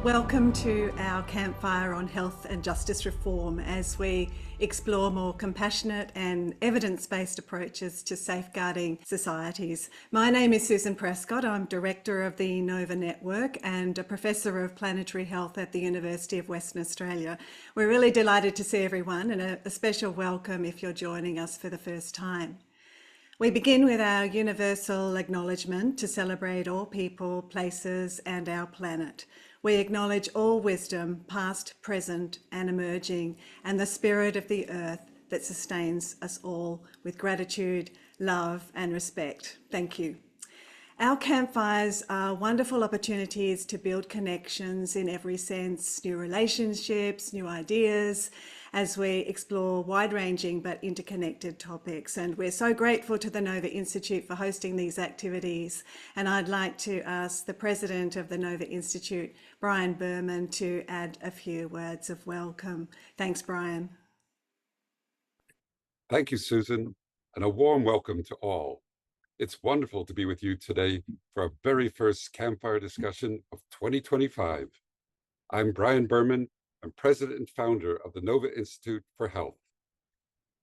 Welcome to our campfire on health and justice reform as we explore more compassionate and evidence-based approaches to safeguarding societies. My name is Susan Prescott. I'm Director of the Nova Network and a Professor of Planetary Health at the University of Western Australia. We're really delighted to see everyone, and a special welcome if you're joining us for the first time. We begin with our universal acknowledgement to celebrate all people, places, and our planet. We acknowledge all wisdom, past, present, and emerging, and the spirit of the earth that sustains us all with gratitude, love, and respect. Thank you. Our campfires are wonderful opportunities to build connections in every sense, new relationships, new ideas, as we explore wide-ranging but interconnected topics. And we're so grateful to the Nova Institute for hosting these activities. And I'd like to ask the President of the Nova Institute, Brian Berman, to add a few words of welcome. Thanks, Brian. Thank you, Susan, and a warm welcome to all. It's wonderful to be with you today for our very first campfire discussion of 2025. I'm Brian Berman. I'm president and founder of the Nova Institute for Health.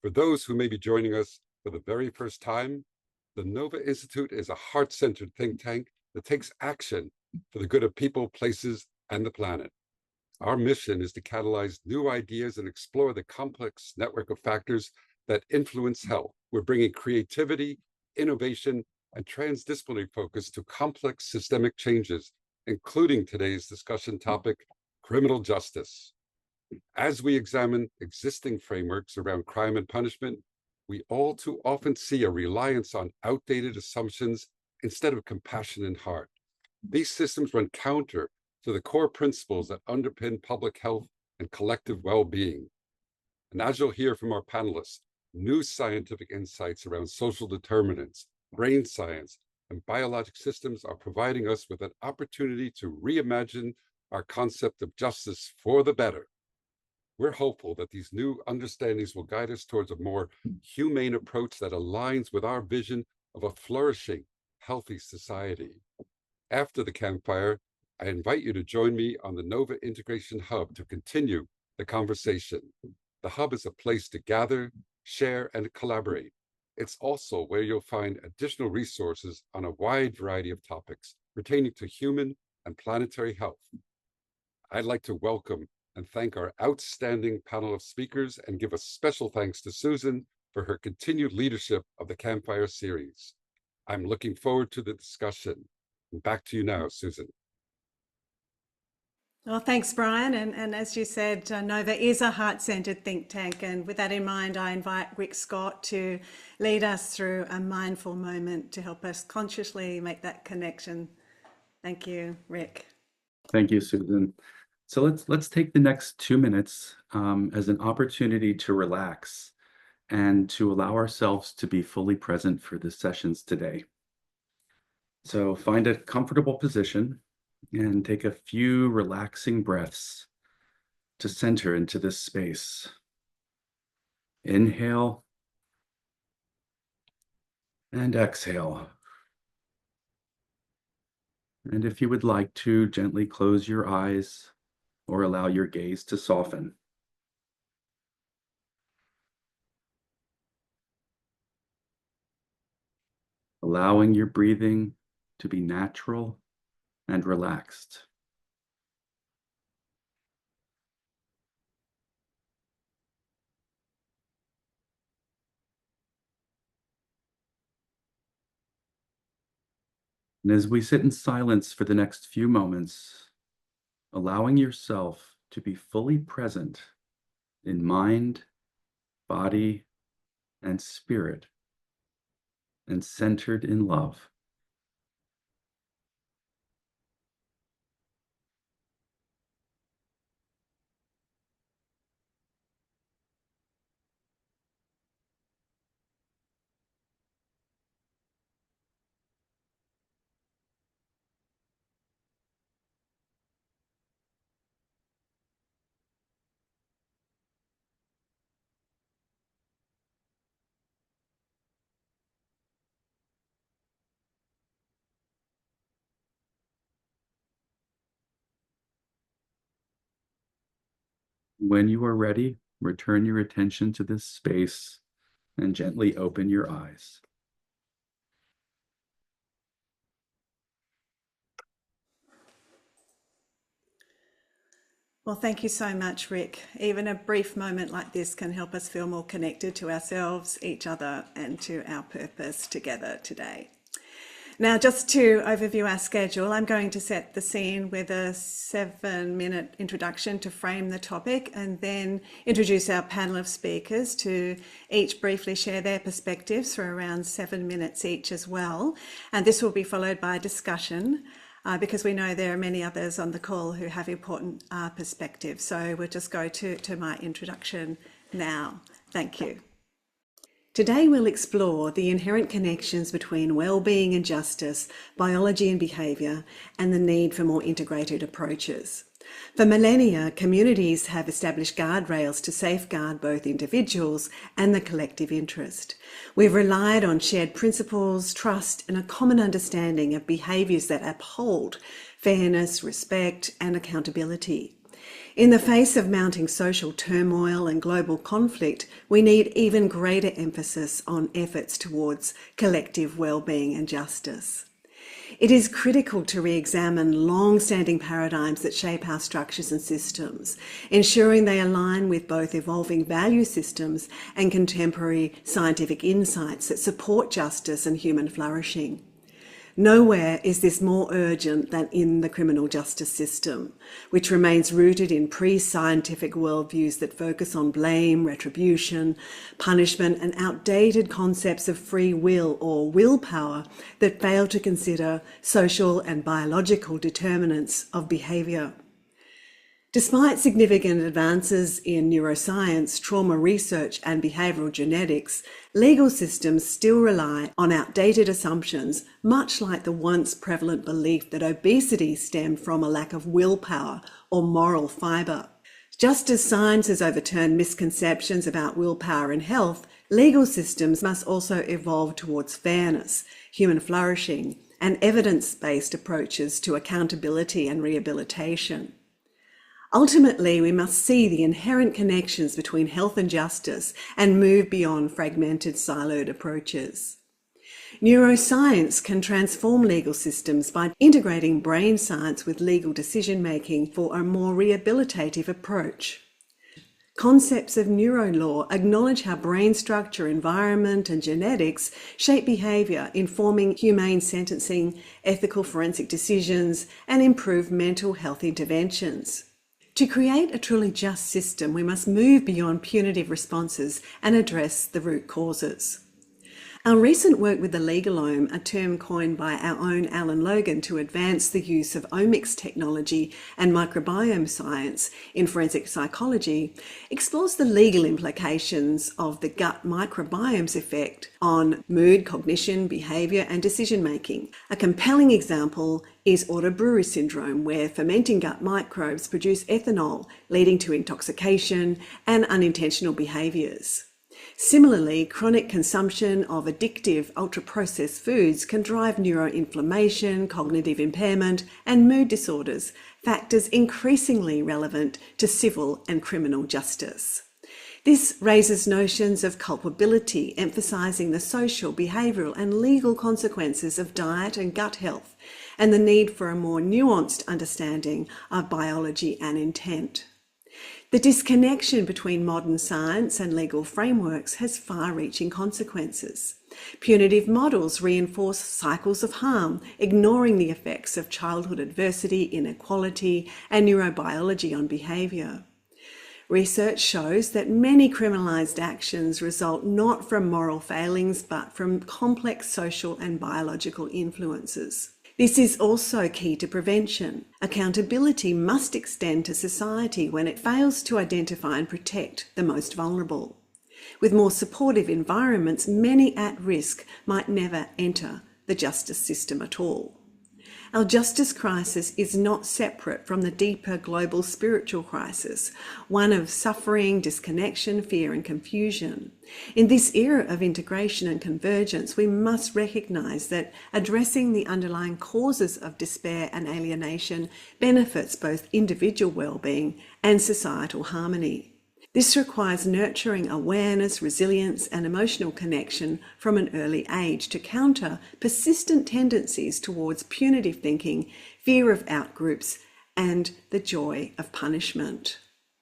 For those who may be joining us for the very first time, the Nova Institute is a heart-centered think tank that takes action for the good of people, places, and the planet. Our mission is to catalyze new ideas and explore the complex network of factors that influence health. We're bringing creativity, innovation, and transdisciplinary focus to complex systemic changes, including today's discussion topic, criminal justice. As we examine existing frameworks around crime and punishment, we all too often see a reliance on outdated assumptions instead of compassion and heart. These systems run counter to the core principles that underpin public health and collective well-being. And as you'll hear from our panelists, new scientific insights around social determinants, brain science, and biologic systems are providing us with an opportunity to reimagine our concept of justice for the better. We're hopeful that these new understandings will guide us towards a more humane approach that aligns with our vision of a flourishing, healthy society. After the campfire, I invite you to join me on the Nova Integration Hub to continue the conversation. The Hub is a place to gather, share, and collaborate. It's also where you'll find additional resources on a wide variety of topics pertaining to human and planetary health. I'd like to welcome and thank our outstanding panel of speakers and give a special thanks to Susan for her continued leadership of the Campfire series. I'm looking forward to the discussion. Back to you now, Susan. Well, thanks, Brian. And as you said, Nova is a heart-centered think tank. And with that in mind, I invite Rick Scott to lead us through a mindful moment to help us consciously make that connection. Thank you, Rick. Thank you, Susan. So let's take the next 2 minutes as an opportunity to relax and to allow ourselves to be fully present for the sessions today. So find a comfortable position and take a few relaxing breaths to center into this space. Inhale and exhale. And if you would like to, gently close your eyes or allow your gaze to soften. Allowing your breathing to be natural and relaxed. And as we sit in silence for the next few moments, allowing yourself to be fully present in mind, body, and spirit, and centered in love. When you are ready, return your attention to this space and gently open your eyes. Well, thank you so much, Rick. Even a brief moment like this can help us feel more connected to ourselves, each other, and to our purpose together today. Now, just to overview our schedule, I'm going to set the scene with a 7-minute introduction to frame the topic, and then introduce our panel of speakers to each briefly share their perspectives for around 7 minutes each as well. And this will be followed by a discussion, because we know there are many others on the call who have important perspectives. So we'll just go to my introduction now. Thank you. Today we'll explore the inherent connections between well-being and justice, biology and behaviour, and the need for more integrated approaches. For millennia, communities have established guardrails to safeguard both individuals and the collective interest. We've relied on shared principles, trust, and a common understanding of behaviours that uphold fairness, respect, and accountability. In the face of mounting social turmoil and global conflict, we need even greater emphasis on efforts towards collective well-being and justice. It is critical to re-examine long-standing paradigms that shape our structures and systems, ensuring they align with both evolving value systems and contemporary scientific insights that support justice and human flourishing. Nowhere is this more urgent than in the criminal justice system, which remains rooted in pre-scientific worldviews that focus on blame, retribution, punishment, and outdated concepts of free will or willpower that fail to consider social and biological determinants of behaviour. Despite significant advances in neuroscience, trauma research, and behavioural genetics, legal systems still rely on outdated assumptions, much like the once prevalent belief that obesity stemmed from a lack of willpower or moral fibre. Just as science has overturned misconceptions about willpower and health, legal systems must also evolve towards fairness, human flourishing, and evidence-based approaches to accountability and rehabilitation. Ultimately, we must see the inherent connections between health and justice and move beyond fragmented, siloed approaches. Neuroscience can transform legal systems by integrating brain science with legal decision-making for a more rehabilitative approach. Concepts of neurolaw acknowledge how brain structure, environment, and genetics shape behaviour, informing humane sentencing, ethical forensic decisions, and improve mental health interventions. To create a truly just system, we must move beyond punitive responses and address the root causes. Our recent work with the legalome, a term coined by our own Alan Logan to advance the use of omics technology and microbiome science in forensic psychology, explores the legal implications of the gut microbiome's effect on mood, cognition, behaviour, and decision-making. A compelling example is autobrewery syndrome, where fermenting gut microbes produce ethanol, leading to intoxication and unintentional behaviours. Similarly, chronic consumption of addictive ultra-processed foods can drive neuroinflammation, cognitive impairment, and mood disorders, factors increasingly relevant to civil and criminal justice. This raises notions of culpability, emphasising the social, behavioural, and legal consequences of diet and gut health, and the need for a more nuanced understanding of biology and intent. The disconnection between modern science and legal frameworks has far-reaching consequences. Punitive models reinforce cycles of harm, ignoring the effects of childhood adversity, inequality, and neurobiology on behaviour. Research shows that many criminalised actions result not from moral failings, but from complex social and biological influences. This is also key to prevention. Accountability must extend to society when it fails to identify and protect the most vulnerable. With more supportive environments, many at risk might never enter the justice system at all. Our justice crisis is not separate from the deeper global spiritual crisis, one of suffering, disconnection, fear, and confusion. In this era of integration and convergence, we must recognise that addressing the underlying causes of despair and alienation benefits both individual well-being and societal harmony. This requires nurturing awareness, resilience, and emotional connection from an early age to counter persistent tendencies towards punitive thinking, fear of outgroups, and the joy of punishment.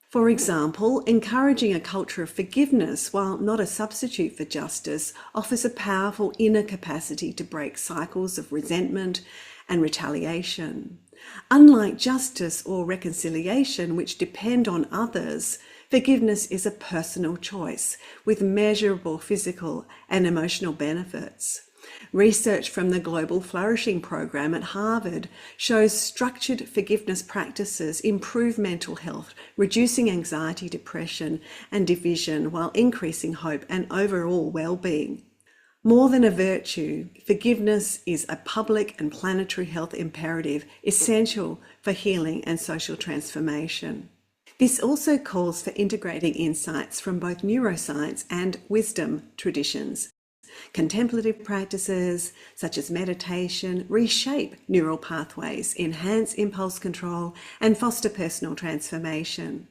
For example, encouraging a culture of forgiveness, while not a substitute for justice, offers a powerful inner capacity to break cycles of resentment and retaliation. Unlike justice or reconciliation, which depend on others, forgiveness is a personal choice with measurable physical and emotional benefits. Research from the Global Flourishing program at Harvard shows structured forgiveness practices improve mental health, reducing anxiety, depression, and division while increasing hope and overall well-being. More than a virtue, forgiveness is a public and planetary health imperative essential for healing and social transformation. This also calls for integrating insights from both neuroscience and wisdom traditions. Contemplative practices such as meditation reshape neural pathways, enhance impulse control, and foster personal transformation.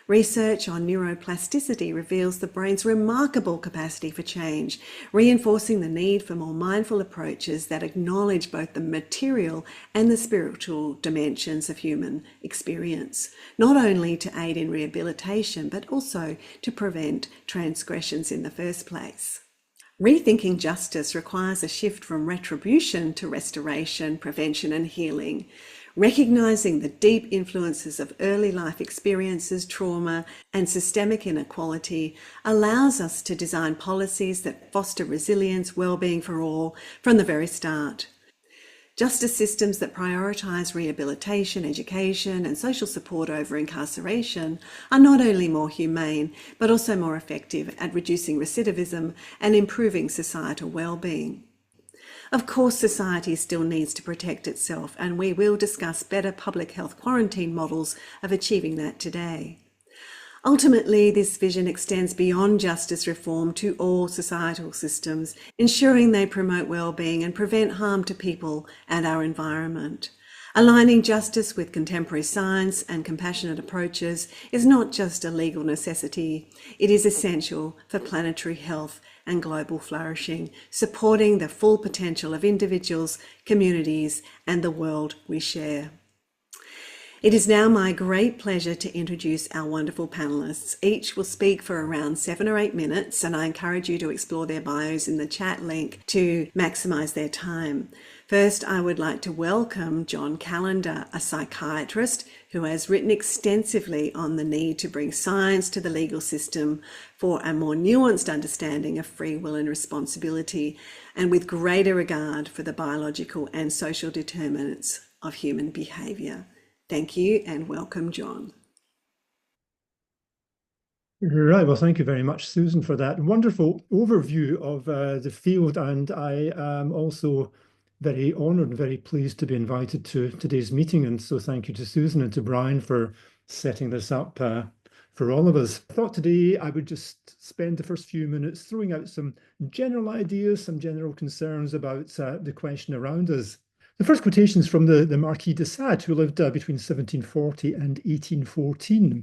Research on neuroplasticity reveals the brain's remarkable capacity for change, reinforcing the need for more mindful approaches that acknowledge both the material and the spiritual dimensions of human experience, not only to aid in rehabilitation, but also to prevent transgressions in the first place. Rethinking justice requires a shift from retribution to restoration, prevention, and healing. Recognizing the deep influences of early life experiences, trauma, and systemic inequality allows us to design policies that foster resilience, well-being for all from the very start. Justice systems that prioritize rehabilitation, education, and social support over incarceration are not only more humane, but also more effective at reducing recidivism and improving societal well-being. Of course, society still needs to protect itself, and we will discuss better public health quarantine models of achieving that today. Ultimately, this vision extends beyond justice reform to all societal systems, ensuring they promote well-being and prevent harm to people and our environment. Aligning justice with contemporary science and compassionate approaches is not just a legal necessity, it is essential for planetary health and global flourishing, supporting the full potential of individuals, communities, and the world we share. It is now my great pleasure to introduce our wonderful panelists. Each will speak for around 7 or 8 minutes, and I encourage you to explore their bios in the chat link to maximize their time. First, I would like to welcome John Callender, a psychiatrist who has written extensively on the need to bring science to the legal system for a more nuanced understanding of free will and responsibility, and with greater regard for the biological and social determinants of human behaviour. Thank you and welcome, John. Right, well, thank you very much, Susan, for that wonderful overview of the field, and I am also very honoured and very pleased to be invited to today's meeting, and so thank you to Susan and to Brian for setting this up for all of us. I thought today I would just spend the first few minutes throwing out some general ideas, some general concerns about the question around us. The first quotation is from the Marquis de Sade, who lived between 1740 and 1814.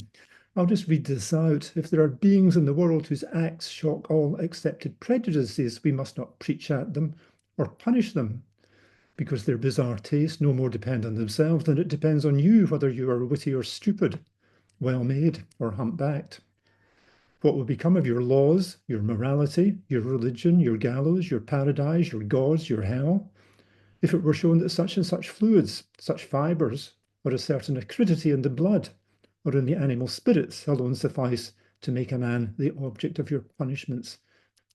I'll just read this out. If there are beings in the world whose acts shock all accepted prejudices, we must not preach at them or punish them, because their bizarre tastes no more depend on themselves than it depends on you whether you are witty or stupid, well-made or humpbacked. What will become of your laws, your morality, your religion, your gallows, your paradise, your gods, your hell, if it were shown that such and such fluids, such fibres, or a certain acridity in the blood, or in the animal spirits alone suffice to make a man the object of your punishments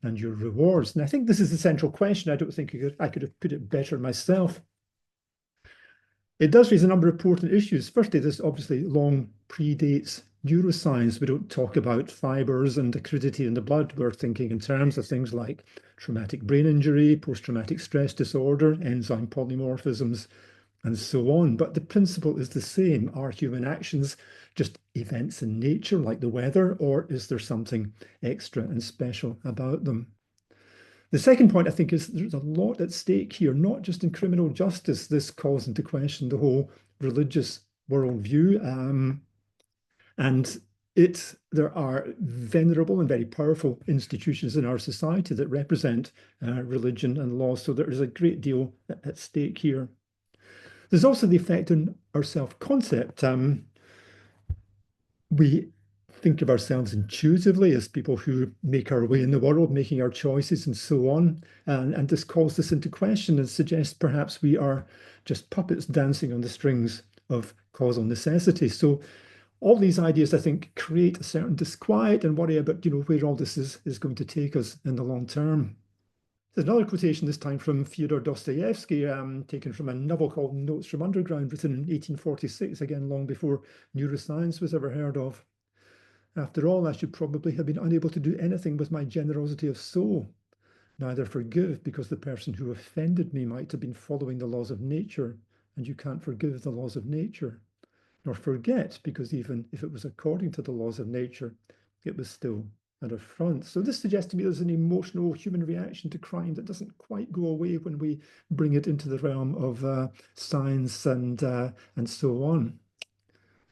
and your rewards? And I think this is the central question. I don't think I could have put it better myself. It does raise a number of important issues. Firstly, this obviously long predates neuroscience. We don't talk about fibers and acridity in the blood. We're thinking in terms of things like traumatic brain injury, post-traumatic stress disorder, enzyme polymorphisms, and so on. But the principle is the same. Are human actions just events in nature like the weather, or is there something extra and special about them? The second point, I think, is there's a lot at stake here, not just in criminal justice. This calls into question the whole religious worldview. And there are venerable and very powerful institutions in our society that represent religion and law. So there is a great deal at stake here. There's also the effect on our self-concept. We think of ourselves intuitively as people who make our way in the world, making our choices and so on. And this calls this into question and suggests perhaps we are just puppets dancing on the strings of causal necessity. So all these ideas, I think, create a certain disquiet and worry about, where all this is going to take us in the long term. There's another quotation, this time from Fyodor Dostoevsky, taken from a novel called Notes from Underground, written in 1846, again, long before neuroscience was ever heard of. After all, I should probably have been unable to do anything with my generosity of soul. Neither forgive, because the person who offended me might have been following the laws of nature, and you can't forgive the laws of nature. Nor forget, because even if it was according to the laws of nature, it was still an affront. So this suggests to me there's an emotional human reaction to crime that doesn't quite go away when we bring it into the realm of science and so on.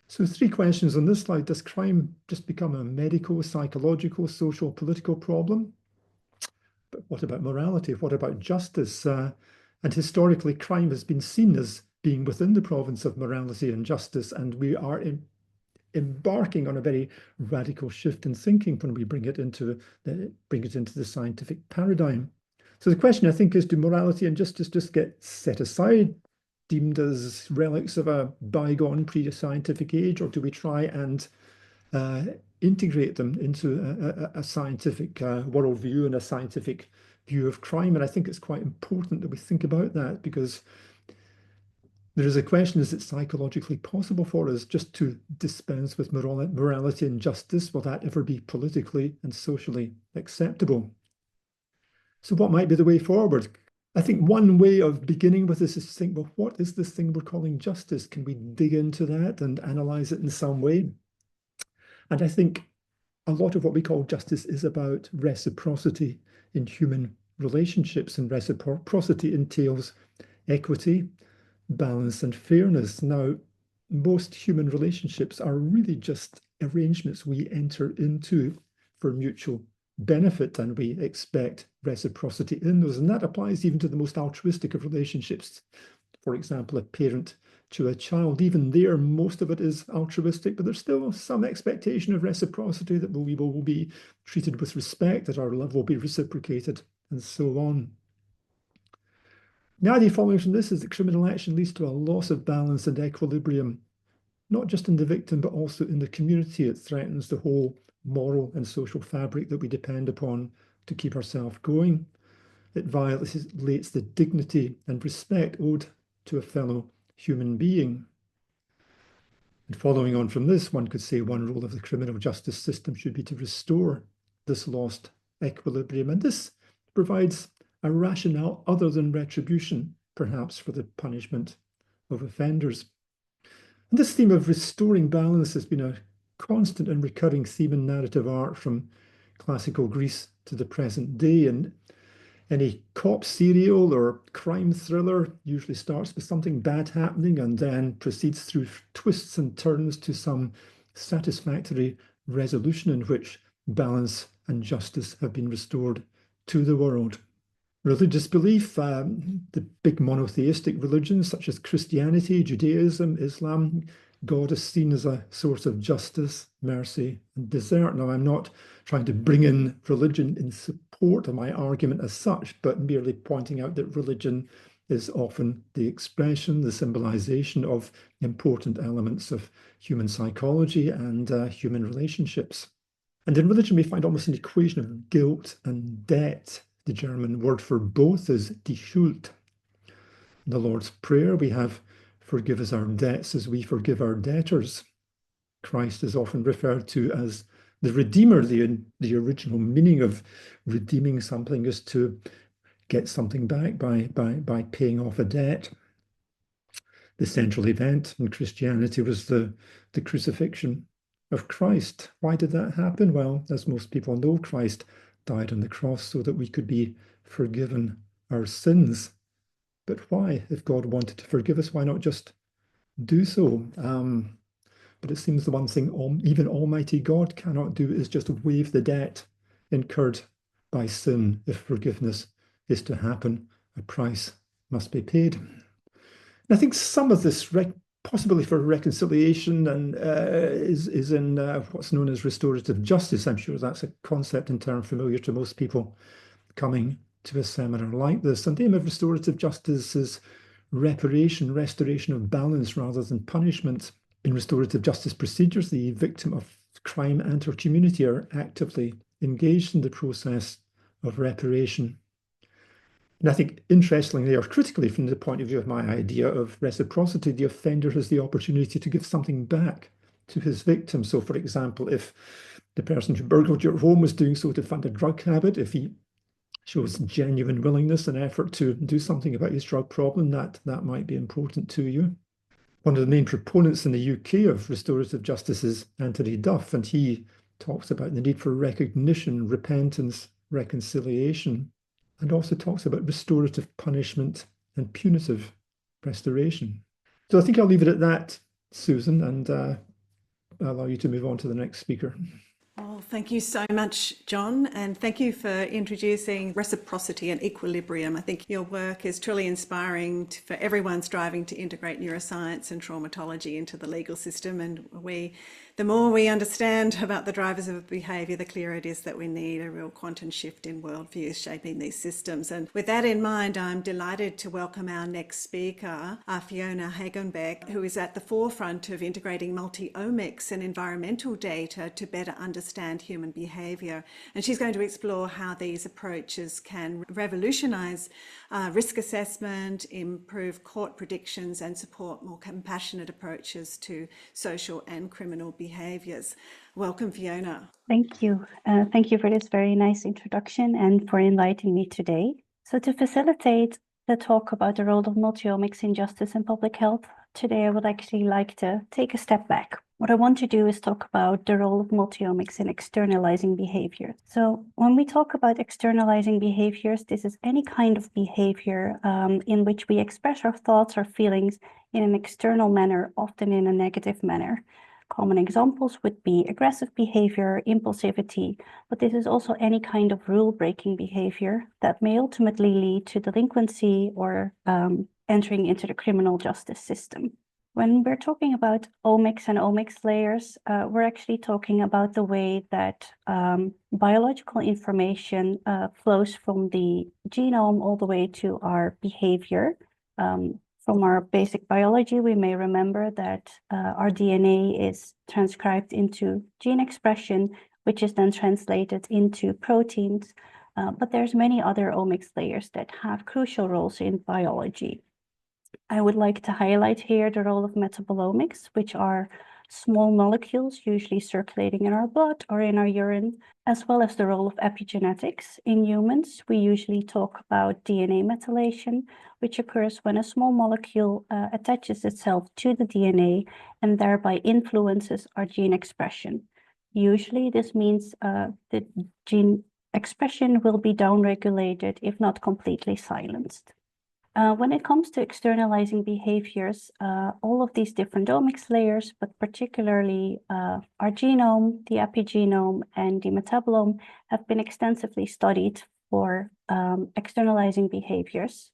So 3 questions on this slide. Does crime just become a medical, psychological, social, political problem? But what about morality? What about justice? And historically, crime has been seen as being within the province of morality and justice, and we are embarking on a very radical shift in thinking when we bring it into the scientific paradigm. So the question, I think, is, do morality and justice just get set aside, deemed as relics of a bygone pre-scientific age, or do we try and integrate them into a scientific worldview and a scientific view of crime? And I think it's quite important that we think about that, because there is a question, is it psychologically possible for us just to dispense with morality and justice? Will that ever be politically and socially acceptable? So what might be the way forward? I think one way of beginning with this is to think, well, what is this thing we're calling justice? Can we dig into that and analyze it in some way? And I think a lot of what we call justice is about reciprocity in human relationships, and reciprocity entails equity, balance, and fairness. Now, most human relationships are really just arrangements we enter into for mutual benefit, and we expect reciprocity in those. And that applies even to the most altruistic of relationships. For example, a parent to a child, even there, most of it is altruistic, but there's still some expectation of reciprocity, that we will be treated with respect, that our love will be reciprocated, and so on. The idea following from this is that criminal action leads to a loss of balance and equilibrium, not just in the victim, but also in the community. It threatens the whole moral and social fabric that we depend upon to keep ourselves going. It violates the dignity and respect owed to a fellow human being. And following on from this, one could say one role of the criminal justice system should be to restore this lost equilibrium. And this provides a rationale other than retribution, perhaps, for the punishment of offenders. And this theme of restoring balance has been a constant and recurring theme in narrative art from classical Greece to the present day. And any cop serial or crime thriller usually starts with something bad happening and then proceeds through twists and turns to some satisfactory resolution in which balance and justice have been restored to the world. Religious belief, the big monotheistic religions such as Christianity, Judaism, Islam, God is seen as a source of justice, mercy, and desert. Now, I'm not trying to bring in religion in support of my argument as such, but merely pointing out that religion is often the expression, the symbolization of important elements of human psychology and human relationships. And in religion, we find almost an equation of guilt and debt. The German word for both is die Schuld. In the Lord's Prayer, we have forgive us our debts as we forgive our debtors. Christ is often referred to as the Redeemer. The original meaning of redeeming something is to get something back by paying off a debt. The central event in Christianity was the crucifixion of Christ. Why did that happen? Well, as most people know, Christ died on the cross so that we could be forgiven our sins. But why? If God wanted to forgive us, why not just do so? But it seems the one thing even Almighty God cannot do is just waive the debt incurred by sin. If forgiveness is to happen, a price must be paid. And I think some of this possibility for reconciliation and is in what's known as restorative justice. I'm sure that's a concept and term familiar to most people coming to a seminar like this. And the aim of restorative justice is restoration of balance rather than punishment. In restorative justice procedures, the victim of crime and her community are actively engaged in the process of reparation. And I think interestingly or critically, from the point of view of my idea of reciprocity, the offender has the opportunity to give something back to his victim. So, for example, if the person who burgled your home was doing so to fund a drug habit, if he shows genuine willingness and effort to do something about his drug problem, that might be important to you. One of the main proponents in the UK of restorative justice is Anthony Duff, and he talks about the need for recognition, repentance, reconciliation, and also talks about restorative punishment and punitive restoration. So I think I'll leave it at that, Susan, and allow you to move on to the next speaker. Well, thank you so much, John, and thank you for introducing reciprocity and equilibrium. I think your work is truly inspiring for everyone striving to integrate neuroscience and traumatology into the legal system. And the more we understand about the drivers of behaviour, the clearer it is that we need a real quantum shift in worldviews shaping these systems. And with that in mind, I'm delighted to welcome our next speaker, Fiona Hagenbeck, who is at the forefront of integrating multi-omics and environmental data to better understand human behaviour. And she's going to explore how these approaches can revolutionise risk assessment, improve court predictions, and support more compassionate approaches to social and criminal behaviours. Welcome, Fiona. Thank you. Thank you for this very nice introduction and for inviting me today. So to facilitate the talk about the role of multi-omics in justice and public health, today I would actually like to take a step back. What I want to do is talk about the role of multi-omics in externalizing behavior. So when we talk about externalizing behaviors, this is any kind of behavior in which we express our thoughts or feelings in an external manner, often in a negative manner. Common examples would be aggressive behavior, impulsivity, but this is also any kind of rule-breaking behavior that may ultimately lead to delinquency or entering into the criminal justice system. When we're talking about omics and omics layers, we're actually talking about the way that biological information flows from the genome all the way to our behavior. From our basic biology, we may remember that our DNA is transcribed into gene expression, which is then translated into proteins. But there's many other omics layers that have crucial roles in biology. I would like to highlight here the role of metabolomics, which are small molecules usually circulating in our blood or in our urine, as well as the role of epigenetics. In humans, we usually talk about DNA methylation, which occurs when a small molecule attaches itself to the DNA and thereby influences our gene expression. Usually, this means the gene expression will be downregulated, if not completely silenced. When it comes to externalizing behaviors, all of these different omics layers, but particularly our genome, the epigenome, and the metabolome have been extensively studied for externalizing behaviors.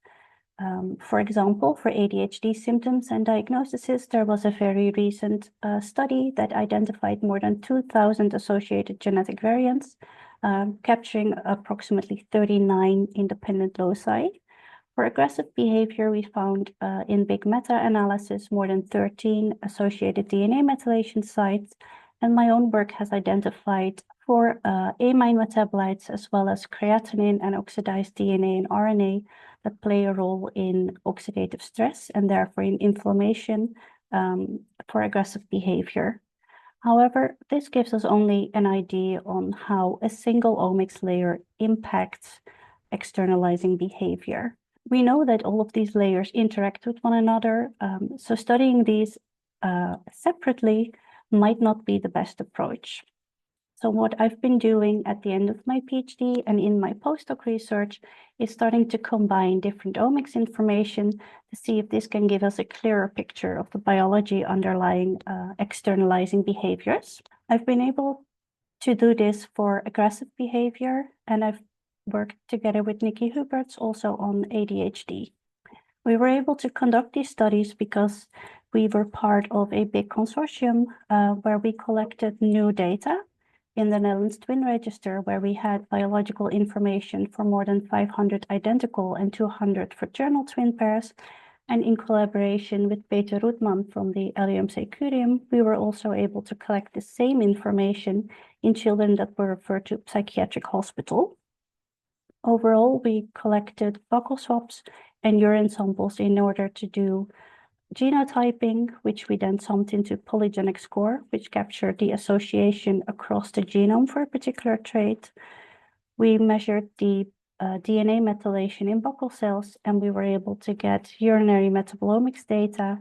For example, for ADHD symptoms and diagnoses, there was a very recent study that identified more than 2,000 associated genetic variants, capturing approximately 39 independent loci. For aggressive behavior, we found in big meta-analysis more than 13 associated DNA methylation sites, and my own work has identified 4 amine metabolites as well as creatinine and oxidized DNA and RNA that play a role in oxidative stress and therefore in inflammation for aggressive behavior. However, this gives us only an idea on how a single omics layer impacts externalizing behavior. We know that all of these layers interact with one another, so studying these separately might not be the best approach. So what I've been doing at the end of my PhD and in my postdoc research is starting to combine different omics information to see if this can give us a clearer picture of the biology underlying externalizing behaviors. I've been able to do this for aggressive behavior, and I've worked together with Nikki Huberts also on ADHD. We were able to conduct these studies because we were part of a big consortium where we collected new data in the Netherlands Twin Register, where we had biological information for more than 500 identical and 200 fraternal twin pairs. And in collaboration with Peter Roetman from the LUMC Curium, we were also able to collect the same information in children that were referred to psychiatric hospital. Overall, we collected buccal swabs and urine samples in order to do genotyping, which we then summed into polygenic score, which captured the association across the genome for a particular trait. We measured the DNA methylation in buccal cells, and we were able to get urinary metabolomics data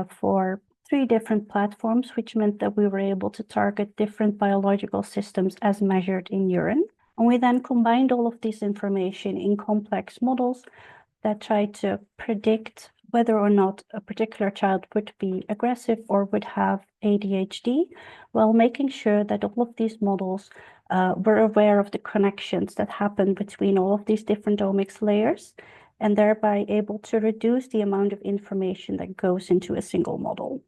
for 3 different platforms, which meant that we were able to target different biological systems as measured in urine. And we then combined all of this information in complex models that tried to predict whether or not a particular child would be aggressive or would have ADHD, while making sure that all of these models were aware of the connections that happen between all of these different omics layers, and thereby able to reduce the amount of information that goes into a single model.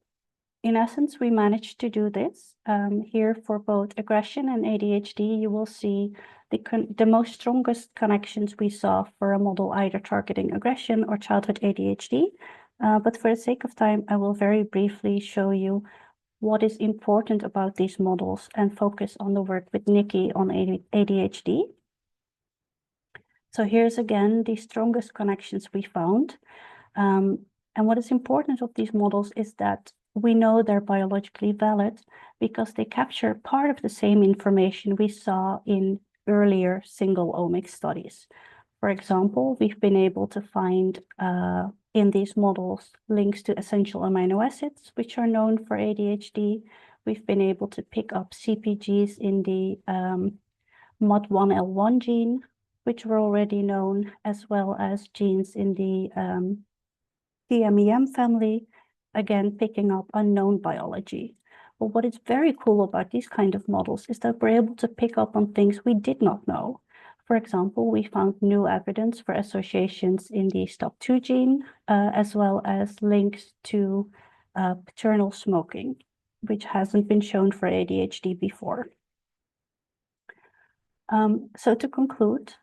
In essence, we managed to do this. Here for both aggression and ADHD, you will see the most strongest connections we saw for a model either targeting aggression or childhood ADHD. But for the sake of time, I will very briefly show you what is important about these models and focus on the work with Nikki on ADHD. So here's again the strongest connections we found. And what is important of these models is that we know they're biologically valid because they capture part of the same information we saw in earlier single omics studies. For example, we've been able to find in these models links to essential amino acids, which are known for ADHD. We've been able to pick up CPGs in the MOD1L1 gene, which were already known, as well as genes in the TMEM family, again, picking up unknown biology. But what is very cool about these kind of models is that we're able to pick up on things we did not know. For example, we found new evidence for associations in the STOP2 gene, as well as links to paternal smoking, which hasn't been shown for ADHD before. So to conclude,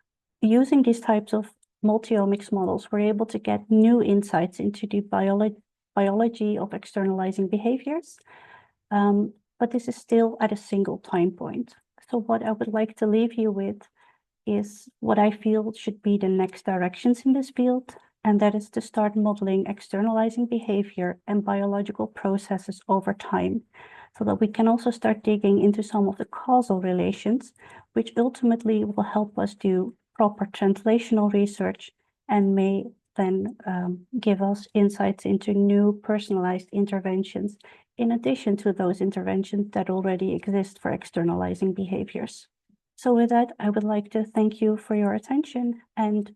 using these types of multi-omics models, we're able to get new insights into the biology of externalizing behaviors. But this is still at a single time point. So what I would like to leave you with is what I feel should be the next directions in this field, and that is to start modeling externalizing behavior and biological processes over time, so that we can also start digging into some of the causal relations, which ultimately will help us do proper translational research and may then give us insights into new personalized interventions, in addition to those interventions that already exist for externalizing behaviors. So with that, I would like to thank you for your attention and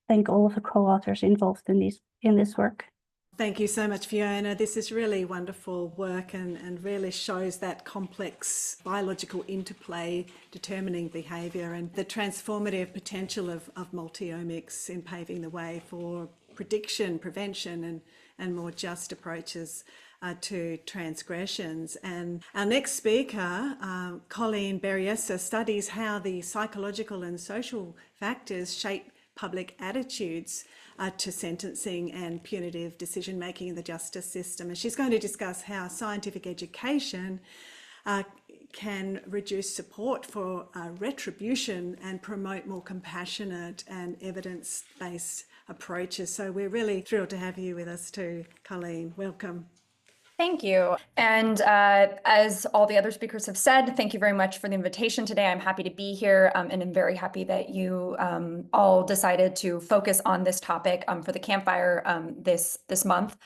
thank all of the co-authors involved in this work. Thank you so much, Fiona. This is really wonderful work and really shows that complex biological interplay determining behaviour and the transformative potential of multi-omics in paving the way for prediction, prevention and more just approaches to transgressions. And our next speaker, Colleen Berriesa, studies how the psychological and social factors shape public attitudes to sentencing and punitive decision-making in the justice system. And she's going to discuss how scientific education can reduce support for retribution and promote more compassionate and evidence-based approaches. So we're really thrilled to have you with us too, Colleen. Welcome. Thank you. And as all the other speakers have said, thank you very much for the invitation today. I'm happy to be here, and I'm very happy that you all decided to focus on this topic for the campfire this month.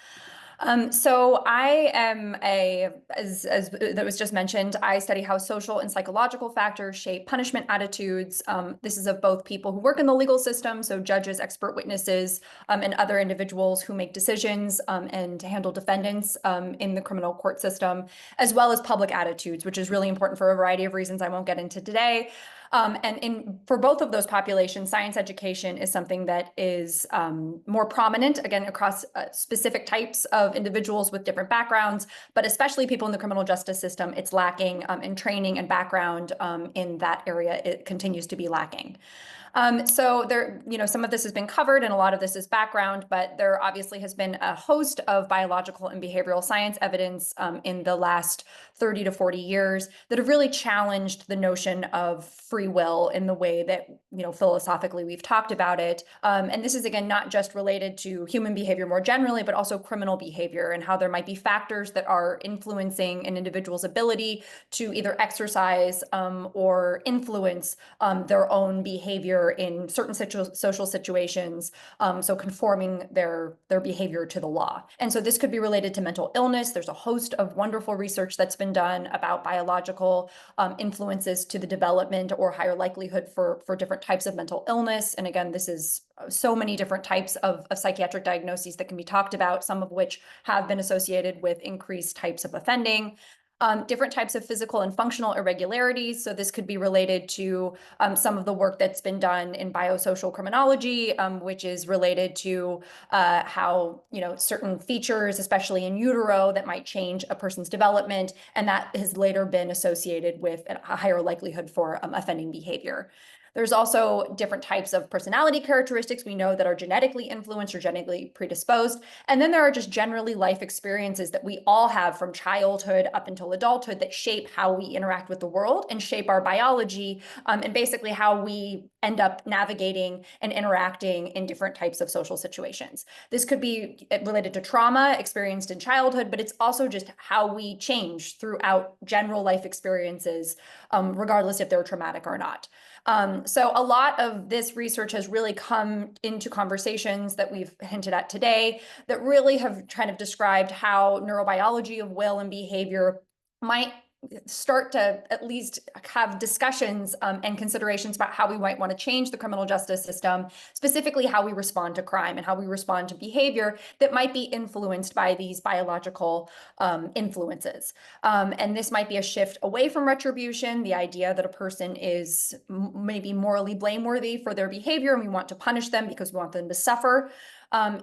So I am as that was just mentioned, I study how social and psychological factors shape punishment attitudes. This is of both people who work in the legal system, so judges, expert witnesses, and other individuals who make decisions and handle defendants in the criminal court system, as well as public attitudes, which is really important for a variety of reasons I won't get into today. For both of those populations, science education is something that is more prominent, again, across specific types of individuals with different backgrounds, but especially people in the criminal justice system, it's lacking in training and background in that area. It continues to be lacking. So there, some of this has been covered and a lot of this is background, but there obviously has been a host of biological and behavioral science evidence in the last 30 to 40 years that have really challenged the notion of free will in the way that, philosophically we've talked about it. And this is, again, not just related to human behavior more generally, but also criminal behavior and how there might be factors that are influencing an individual's ability to either exercise or influence their own behavior in certain social situations, so conforming their behavior to the law. And so this could be related to mental illness. There's a host of wonderful research that's been done about biological influences to the development or higher likelihood for different types of mental illness. And again, this is so many different types of psychiatric diagnoses that can be talked about, some of which have been associated with increased types of offending. Different types of physical and functional irregularities. So this could be related to some of the work that's been done in biosocial criminology, which is related to how, certain features, especially in utero, that might change a person's development, and that has later been associated with a higher likelihood for offending behavior. There's also different types of personality characteristics we know that are genetically influenced or genetically predisposed. And then there are just generally life experiences that we all have from childhood up until adulthood that shape how we interact with the world and shape our biology, and basically how we end up navigating and interacting in different types of social situations. This could be related to trauma experienced in childhood, but it's also just how we change throughout general life experiences, regardless if they're traumatic or not. So a lot of this research has really come into conversations that we've hinted at today that really have kind of described how neurobiology of will and behavior might start to at least have discussions and considerations about how we might want to change the criminal justice system, specifically how we respond to crime and how we respond to behavior that might be influenced by these biological influences. And this might be a shift away from retribution, the idea that a person is maybe morally blameworthy for their behavior and we want to punish them because we want them to suffer.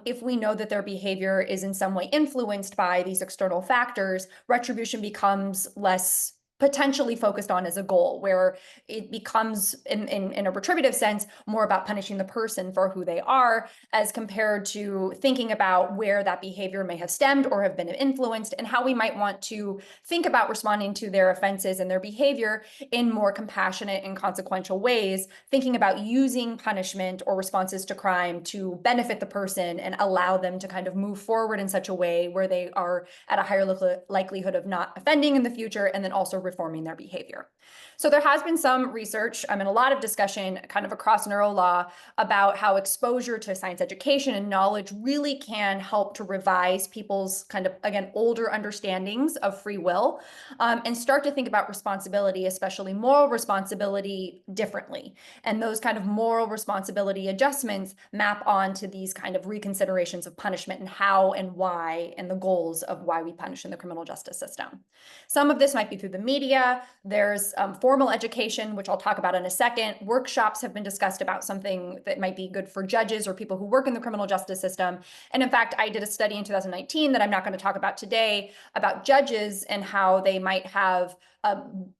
If we know that their behavior is in some way influenced by these external factors, retribution becomes less potentially focused on as a goal, where it becomes, in a retributive sense, more about punishing the person for who they are, as compared to thinking about where that behavior may have stemmed or have been influenced, and how we might want to think about responding to their offenses and their behavior in more compassionate and consequential ways, thinking about using punishment or responses to crime to benefit the person and allow them to kind of move forward in such a way where they are at a higher likelihood of not offending in the future, and then also reforming their behavior. So there has been some research and a lot of discussion kind of across neurolaw about how exposure to science education and knowledge really can help to revise people's kind of, again, older understandings of free will, and start to think about responsibility, especially moral responsibility, differently. And those kind of moral responsibility adjustments map onto these kind of reconsiderations of punishment and how and why and the goals of why we punish in the criminal justice system. Some of this might be through the media. There's formal education, which I'll talk about in a second. Workshops have been discussed about something that might be good for judges or people who work in the criminal justice system. And in fact, I did a study in 2019 that I'm not going to talk about today about judges and how they might have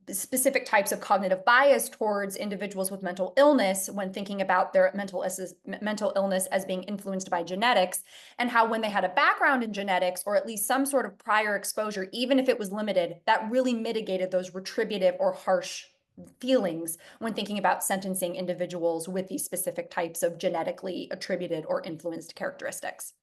specific types of cognitive bias towards individuals with mental illness when thinking about their mental illness as being influenced by genetics, and how when they had a background in genetics, or at least some sort of prior exposure, even if it was limited, that really mitigated those retributive or harsh feelings when thinking about sentencing individuals with these specific types of genetically attributed or influenced characteristics.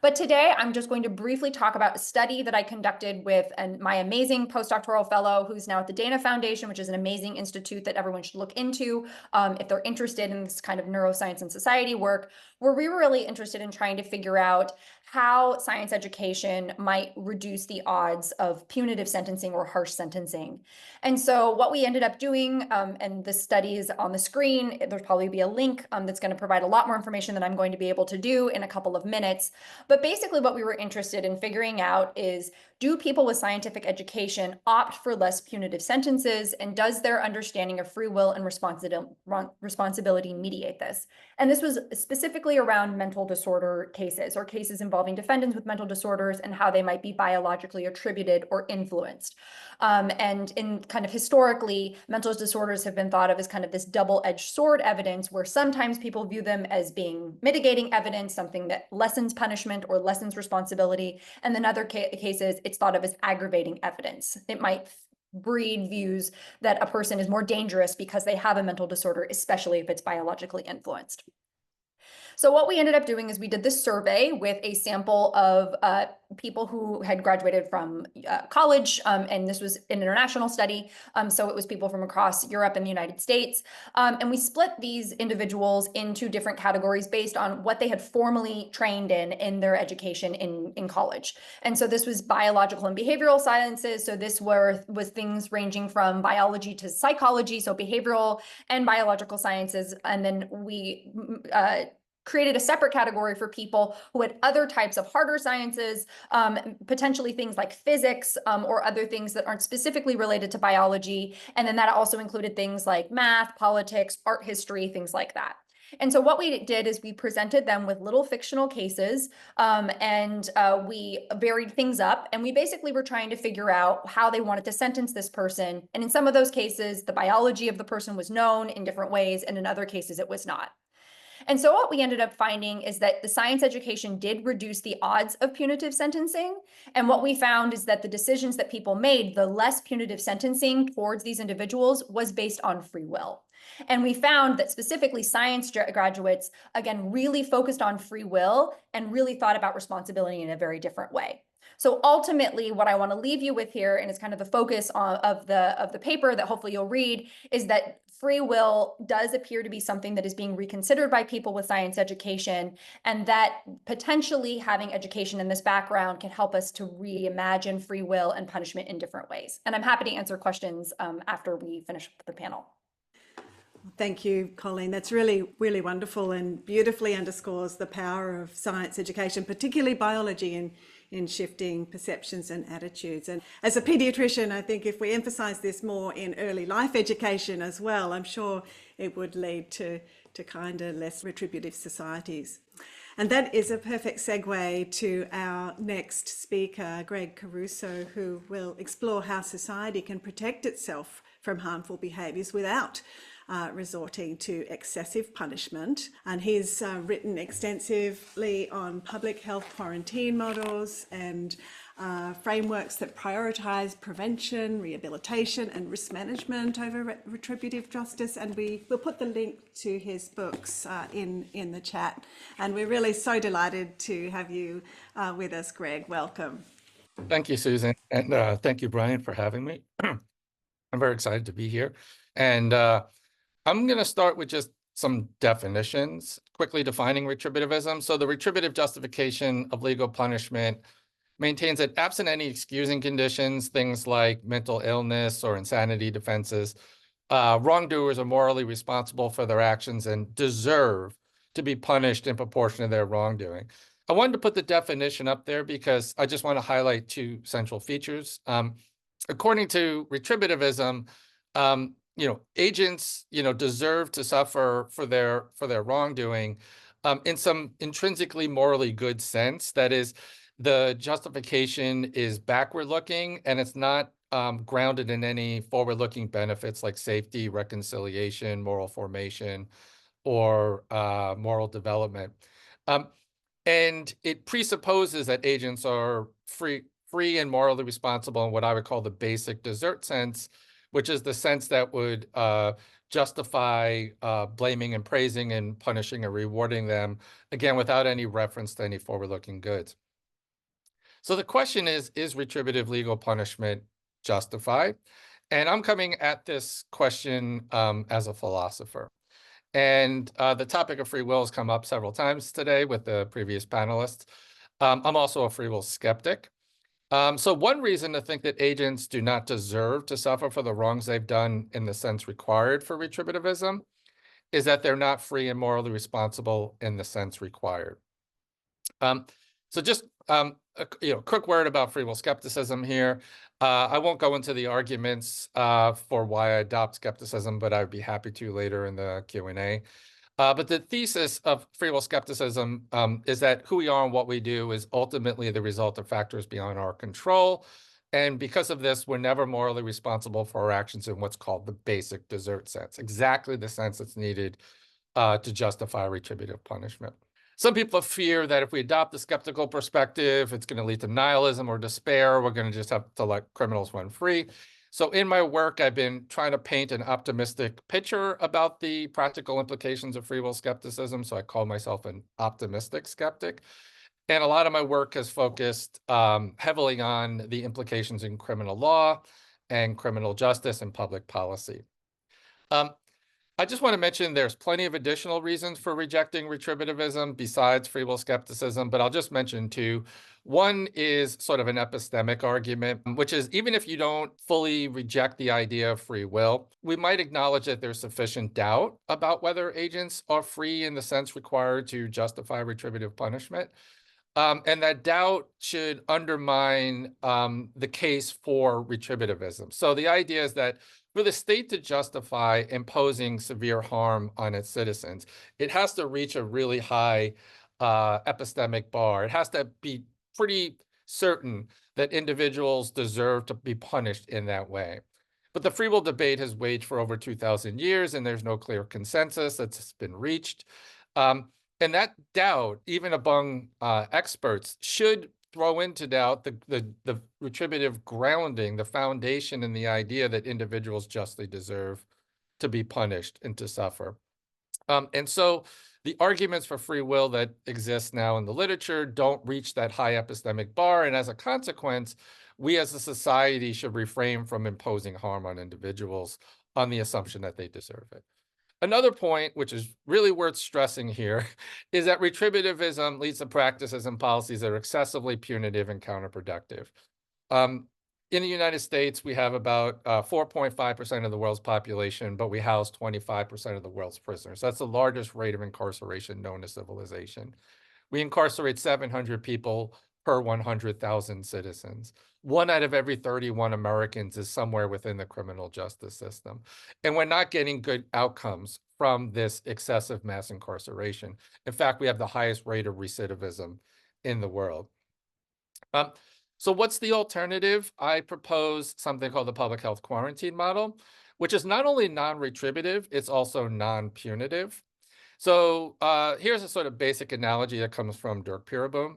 But today, I'm just going to briefly talk about a study that I conducted with my amazing postdoctoral fellow who's now at the Dana Foundation, which is an amazing institute that everyone should look into if they're interested in this kind of neuroscience and society work, where we were really interested in trying to figure out how science education might reduce the odds of punitive sentencing or harsh sentencing. And so what we ended up doing, and the study is on the screen, there'll probably be a link that's going to provide a lot more information than I'm going to be able to do in a couple of minutes. But basically what we were interested in figuring out is, do people with scientific education opt for less punitive sentences, and does their understanding of free will and responsibility mediate this? And this was specifically around mental disorder cases, or cases involving defendants with mental disorders and how they might be biologically attributed or influenced. And in kind of historically, mental disorders have been thought of as kind of this double-edged sword evidence, where sometimes people view them as being mitigating evidence, something that lessens punishment or lessens responsibility. And in other cases, it's thought of as aggravating evidence. It might breed views that a person is more dangerous because they have a mental disorder, especially if it's biologically influenced. So what we ended up doing is we did this survey with a sample of people who had graduated from college, and this was an international study. So it was people from across Europe and the United States. And we split these individuals into different categories based on what they had formally trained in their education in college. And so this was biological and behavioral sciences. So this was things ranging from biology to psychology, so behavioral and biological sciences. And then we created a separate category for people who had other types of harder sciences, potentially things like physics or other things that aren't specifically related to biology. And then that also included things like math, politics, art history, things like that. And so what we did is we presented them with little fictional cases, and we varied things up, and we basically were trying to figure out how they wanted to sentence this person. And in some of those cases, the biology of the person was known in different ways, and in other cases it was not. And so what we ended up finding is that the science education did reduce the odds of punitive sentencing. And what we found is that the decisions that people made, the less punitive sentencing towards these individuals, was based on free will. And we found that specifically science graduates, again, really focused on free will and really thought about responsibility in a very different way. So ultimately, what I want to leave you with here, and it's kind of the focus of the paper that hopefully you'll read, is that free will does appear to be something that is being reconsidered by people with science education, and that potentially having education in this background can help us to reimagine free will and punishment in different ways. And I'm happy to answer questions after we finish the panel. Thank you, Colleen. That's really, really wonderful and beautifully underscores the power of science education, particularly biology, in shifting perceptions and attitudes. And as a pediatrician, I think if we emphasize this more in early life education as well, I'm sure it would lead to kind of less retributive societies. And that is a perfect segue to our next speaker, Greg Caruso, who will explore how society can protect itself from harmful behaviours without resorting to excessive punishment. And he's written extensively on public health quarantine models and frameworks that prioritise prevention, rehabilitation and risk management over retributive justice. And we will put the link to his books in the chat. And we're really so delighted to have you with us, Greg. Welcome. Thank you, Susan. And thank you, Brian, for having me. I'm very excited to be here. And I'm going to start with just some definitions, quickly defining retributivism. So the retributive justification of legal punishment maintains that absent any excusing conditions, things like mental illness or insanity defenses, wrongdoers are morally responsible for their actions and deserve to be punished in proportion to their wrongdoing. I wanted to put the definition up there because I just want to highlight two central features. According to retributivism, agents, deserve to suffer for their wrongdoing in some intrinsically morally good sense. That is, the justification is backward looking and it's not grounded in any forward-looking benefits like safety, reconciliation, moral formation, or moral development. And it presupposes that agents are free and morally responsible in what I would call the basic desert sense, which is the sense that would justify blaming and praising and punishing and rewarding them, again, without any reference to any forward-looking goods. So the question is retributive legal punishment justified? And I'm coming at this question as a philosopher. And the topic of free will has come up several times today with the previous panelists. I'm also a free will skeptic. So one reason to think that agents do not deserve to suffer for the wrongs they've done in the sense required for retributivism is that they're not free and morally responsible in the sense required. So just a quick word about free will skepticism here. I won't go into the arguments for why I adopt skepticism, but I'd be happy to later in the Q&A. But the thesis of free will skepticism is that who we are and what we do is ultimately the result of factors beyond our control. And because of this, we're never morally responsible for our actions in what's called the basic desert sense, exactly the sense that's needed to justify retributive punishment. Some people fear that if we adopt the skeptical perspective, it's going to lead to nihilism or despair. We're going to just have to let criminals run free. So in my work, I've been trying to paint an optimistic picture about the practical implications of free will skepticism. So I call myself an optimistic skeptic. And a lot of my work has focused heavily on the implications in criminal law and criminal justice and public policy. I just want to mention there's plenty of additional reasons for rejecting retributivism besides free will skepticism, but I'll just mention two. One is sort of an epistemic argument, which is even if you don't fully reject the idea of free will, we might acknowledge that there's sufficient doubt about whether agents are free in the sense required to justify retributive punishment. And that doubt should undermine the case for retributivism. So the idea is that for the state to justify imposing severe harm on its citizens, it has to reach a really high epistemic bar. It has to be pretty certain that individuals deserve to be punished in that way. But the free will debate has waged for over 2,000 years, and there's no clear consensus that's been reached. And that doubt, even among experts, should throw into doubt the retributive grounding, the foundation and the idea that individuals justly deserve to be punished and to suffer. And so the arguments for free will that exist now in the literature don't reach that high epistemic bar. And as a consequence, we as a society should refrain from imposing harm on individuals on the assumption that they deserve it. Another point, which is really worth stressing here, is that retributivism leads to practices and policies that are excessively punitive and counterproductive. In the United States, we have about 4.5% of the world's population, but we house 25% of the world's prisoners. That's the largest rate of incarceration known to civilization. We incarcerate 700 people per 100,000 citizens. 1 out of every 31 Americans is somewhere within the criminal justice system. And we're not getting good outcomes from this excessive mass incarceration. In fact, we have the highest rate of recidivism in the world. So what's the alternative? I propose something called the public health quarantine model, which is not only non-retributive, it's also non-punitive. So here's a sort of basic analogy that comes from Dirk Pereboom.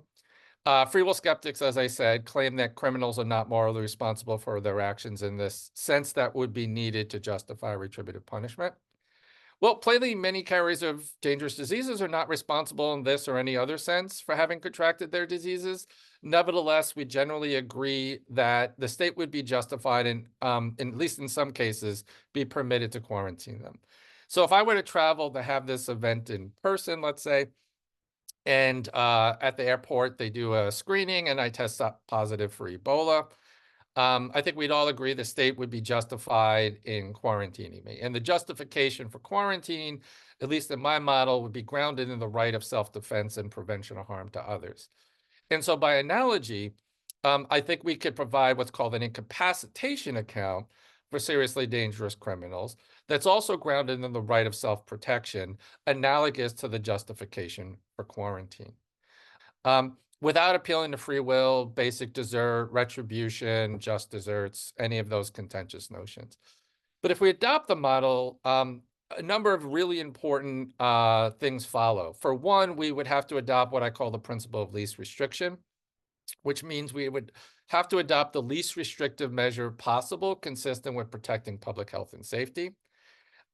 Free will skeptics, as I said, claim that criminals are not morally responsible for their actions in this sense that would be needed to justify retributive punishment. Well, plainly, many carriers of dangerous diseases are not responsible in this or any other sense for having contracted their diseases. Nevertheless, we generally agree that the state would be justified and, at least in some cases, be permitted to quarantine them. So if I were to travel to have this event in person, let's say, and at the airport, they do a screening and I test positive for Ebola, I think we'd all agree the state would be justified in quarantining me. And the justification for quarantine, at least in my model, would be grounded in the right of self-defense and prevention of harm to others. And so by analogy, I think we could provide what's called an incapacitation account for seriously dangerous criminals that's also grounded in the right of self-protection, analogous to the justification for quarantine. without appealing to free will, basic desert, retribution, just desserts, any of those contentious notions. But if we adopt the model, a number of really important things follow. For one, we would have to adopt what I call the principle of least restriction, which means we would have to adopt the least restrictive measure possible, consistent with protecting public health and safety.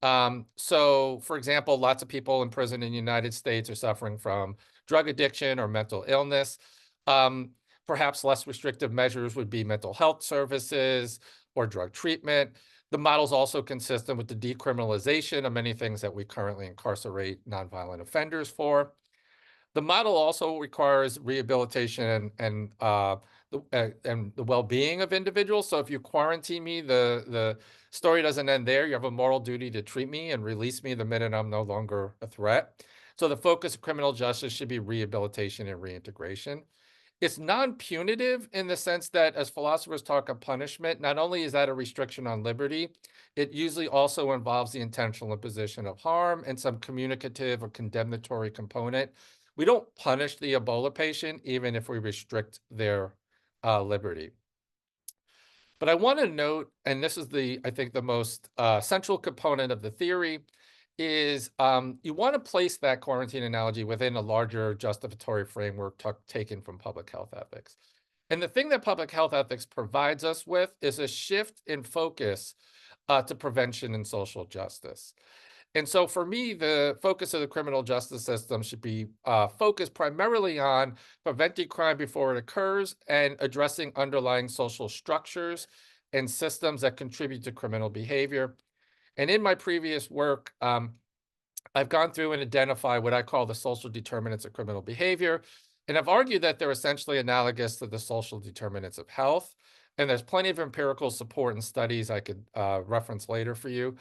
So, for example, lots of people in prison in the United States are suffering from drug addiction or mental illness. Perhaps less restrictive measures would be mental health services or drug treatment. The model is also consistent with the decriminalization of many things that we currently incarcerate nonviolent offenders for. The model also requires rehabilitation and the well-being of individuals. So if you quarantine me, the story doesn't end there. You have a moral duty to treat me and release me the minute I'm no longer a threat. So the focus of criminal justice should be rehabilitation and reintegration. It's non-punitive in the sense that as philosophers talk of punishment, not only is that a restriction on liberty, it usually also involves the intentional imposition of harm and some communicative or condemnatory component. We don't punish the Ebola patient, even if we restrict their liberty. But I want to note, and this is I think the most central component of the theory, is you want to place that quarantine analogy within a larger justificatory framework taken from public health ethics. And the thing that public health ethics provides us with is a shift in focus to prevention and social justice. And so for me, the focus of the criminal justice system should be focused primarily on preventing crime before it occurs and addressing underlying social structures and systems that contribute to criminal behavior. And in my previous work, I've gone through and identified what I call the social determinants of criminal behavior. And I've argued that they're essentially analogous to the social determinants of health. And there's plenty of empirical support and studies I could reference later for you.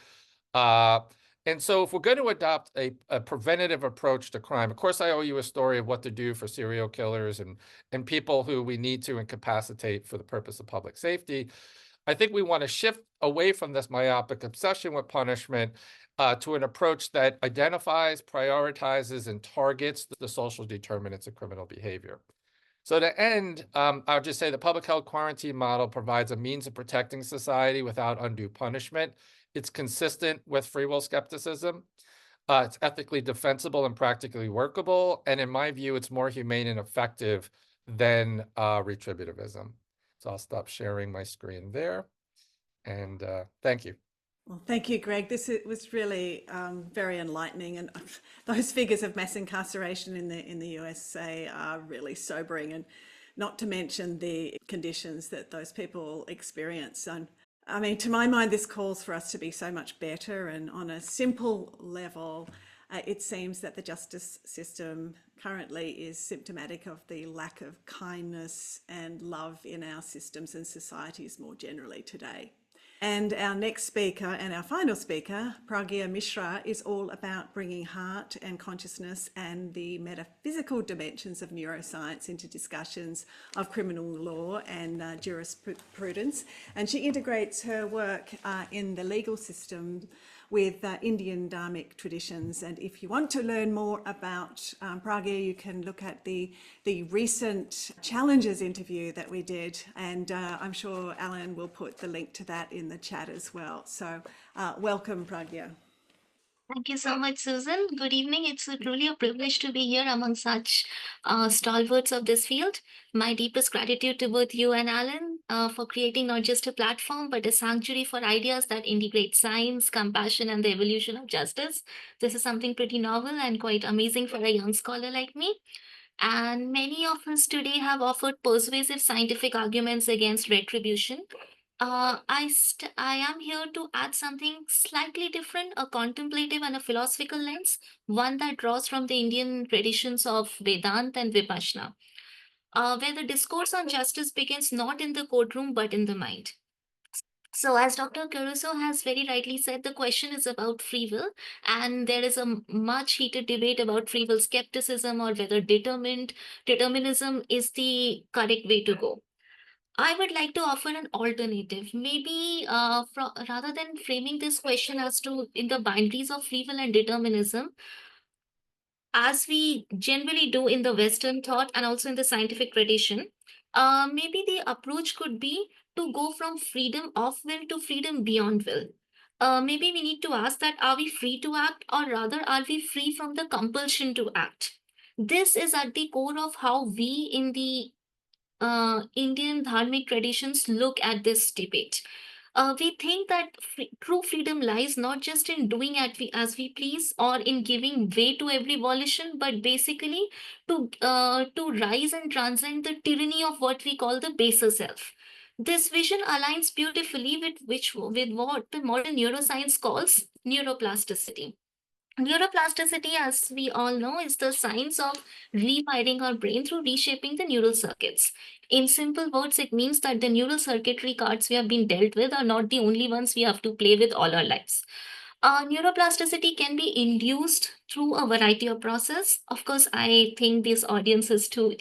And so if we're going to adopt a preventative approach to crime, of course, I owe you a story of what to do for serial killers and people who we need to incapacitate for the purpose of public safety. I think we want to shift away from this myopic obsession with punishment to an approach that identifies, prioritizes, and targets the social determinants of criminal behavior. So to end, I'll just say the public health quarantine model provides a means of protecting society without undue punishment. It's consistent with free will skepticism. It's ethically defensible and practically workable. And in my view, it's more humane and effective than retributivism. So I'll stop sharing my screen there. And thank you. Well, thank you, Greg. This was really very enlightening, and those figures of mass incarceration in the USA are really sobering, and not to mention the conditions that those people experience. And I mean, to my mind, this calls for us to be so much better. And on a simple level, it seems that the justice system currently is symptomatic of the lack of kindness and love in our systems and societies more generally today. And our next speaker and our final speaker, Pragya Mishra, is all about bringing heart and consciousness and the metaphysical dimensions of neuroscience into discussions of criminal law and jurisprudence. And she integrates her work in the legal system with Indian Dharmic traditions. And if you want to learn more about Pragya, you can look at the recent Challenges interview that we did. And I'm sure Alan will put the link to that in the chat as well. So welcome, Pragya. Thank you so much, Susan. Good evening. It's truly a privilege to be here among such stalwarts of this field. My deepest gratitude to both you and Alan for creating not just a platform, but a sanctuary for ideas that integrate science, compassion, and the evolution of justice. This is something pretty novel and quite amazing for a young scholar like me. And many of us today have offered persuasive scientific arguments against retribution. I am here to add something slightly different, a contemplative and a philosophical lens, one that draws from the Indian traditions of Vedanta and Vipassana, where the discourse on justice begins not in the courtroom but in the mind. So, as Dr. Caruso has very rightly said, the question is about free will, and there is a much heated debate about free will skepticism or whether determinism is the correct way to go. I would like to offer an alternative. Maybe rather than framing this question as to in the boundaries of free will and determinism, as we generally do in the Western thought and also in the scientific tradition, maybe the approach could be to go from freedom of will to freedom beyond will. Maybe we need to ask that, are we free to act, or rather are we free from the compulsion to act? This is at the core of how we in the Indian dharmic traditions look at this debate. We think that true freedom lies not just in doing as we please or in giving way to every volition, but basically to rise and transcend the tyranny of what we call the baser self. This vision aligns beautifully with what the modern neuroscience calls neuroplasticity. Neuroplasticity, as we all know, is the science of rewiring our brain through reshaping the neural circuits. In simple words, it means that the neural circuitry cards we have been dealt with are not the only ones we have to play with all our lives. Neuroplasticity can be induced through a variety of process. Of course, I think this audience is too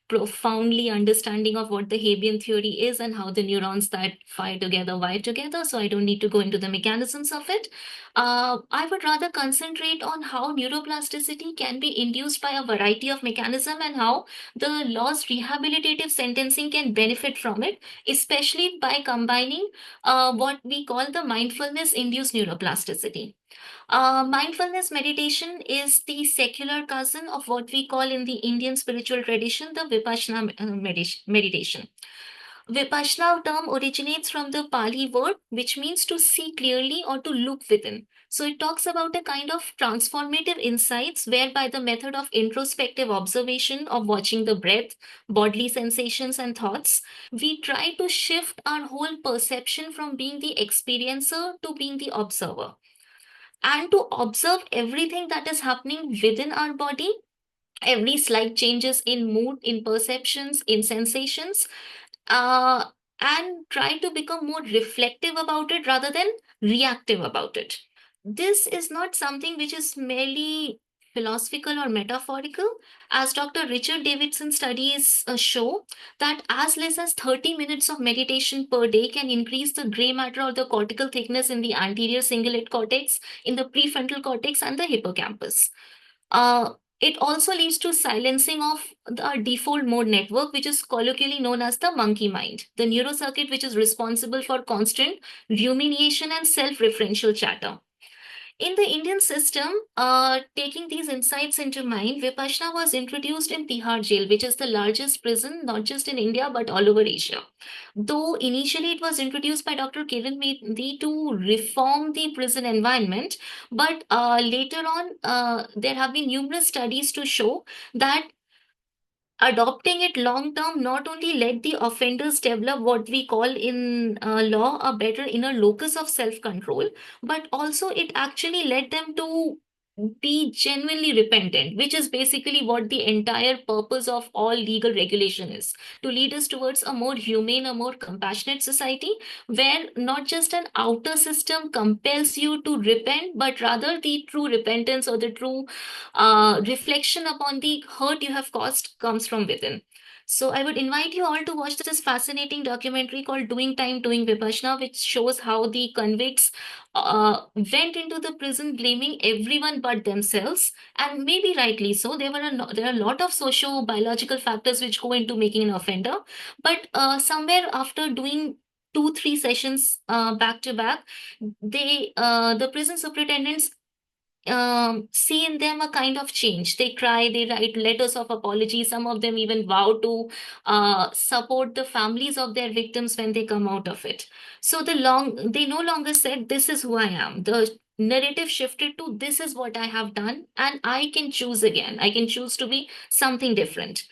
profoundly understanding of what the Hebbian theory is and how the neurons that fire together wire together. So I don't need to go into the mechanisms of it. I would rather concentrate on how neuroplasticity can be induced by a variety of mechanisms and how the law's rehabilitative sentencing can benefit from it, especially by combining what we call the mindfulness-induced neuroplasticity. Mindfulness meditation is the secular cousin of what we call in the Indian spiritual tradition the Vipassana meditation. Vipassana term originates from the Pali word, which means to see clearly or to look within. So it talks about a kind of transformative insights whereby the method of introspective observation of watching the breath, bodily sensations and thoughts, we try to shift our whole perception from being the experiencer to being the observer and to observe everything that is happening within our body, every slight changes in mood, in perceptions, in sensations, uh, and try to become more reflective about it rather than reactive about it. This is not something which is merely philosophical or metaphorical, as Dr. Richard Davidson studies show that as less as 30 minutes of meditation per day can increase the gray matter or the cortical thickness in the anterior cingulate cortex, in the prefrontal cortex, and the hippocampus. It also leads to silencing of our default mode network, which is colloquially known as the monkey mind, the neurocircuit which is responsible for constant rumination and self-referential chatter. In the Indian system, taking these insights into mind, Vipassana was introduced in Tihar jail, which is the largest prison, not just in India, but all over Asia. Though initially it was introduced by Dr. Kiran Mehndi to reform the prison environment, but later on, there have been numerous studies to show that adopting it long term not only let the offenders develop what we call in law a better inner locus of self control, but also it actually led them to be genuinely repentant, which is basically what the entire purpose of all legal regulation is, to lead us towards a more humane, a more compassionate society where not just an outer system compels you to repent, but rather the true repentance or the true reflection upon the hurt you have caused comes from within. So I would invite you all to watch this fascinating documentary called Doing Time, Doing Vipassana, which shows how the convicts went into the prison blaming everyone but themselves, and maybe rightly so. There are a lot of socio-biological factors which go into making an offender, but somewhere after doing 2-3 sessions back to back, the prison superintendents see in them a kind of change. They cry, they write letters of apology. Some of them even vow to support the families of their victims when they come out of it. So they no longer said, "This is who I am." The narrative shifted to, "This is what I have done, and I can choose again. I can choose to be something different."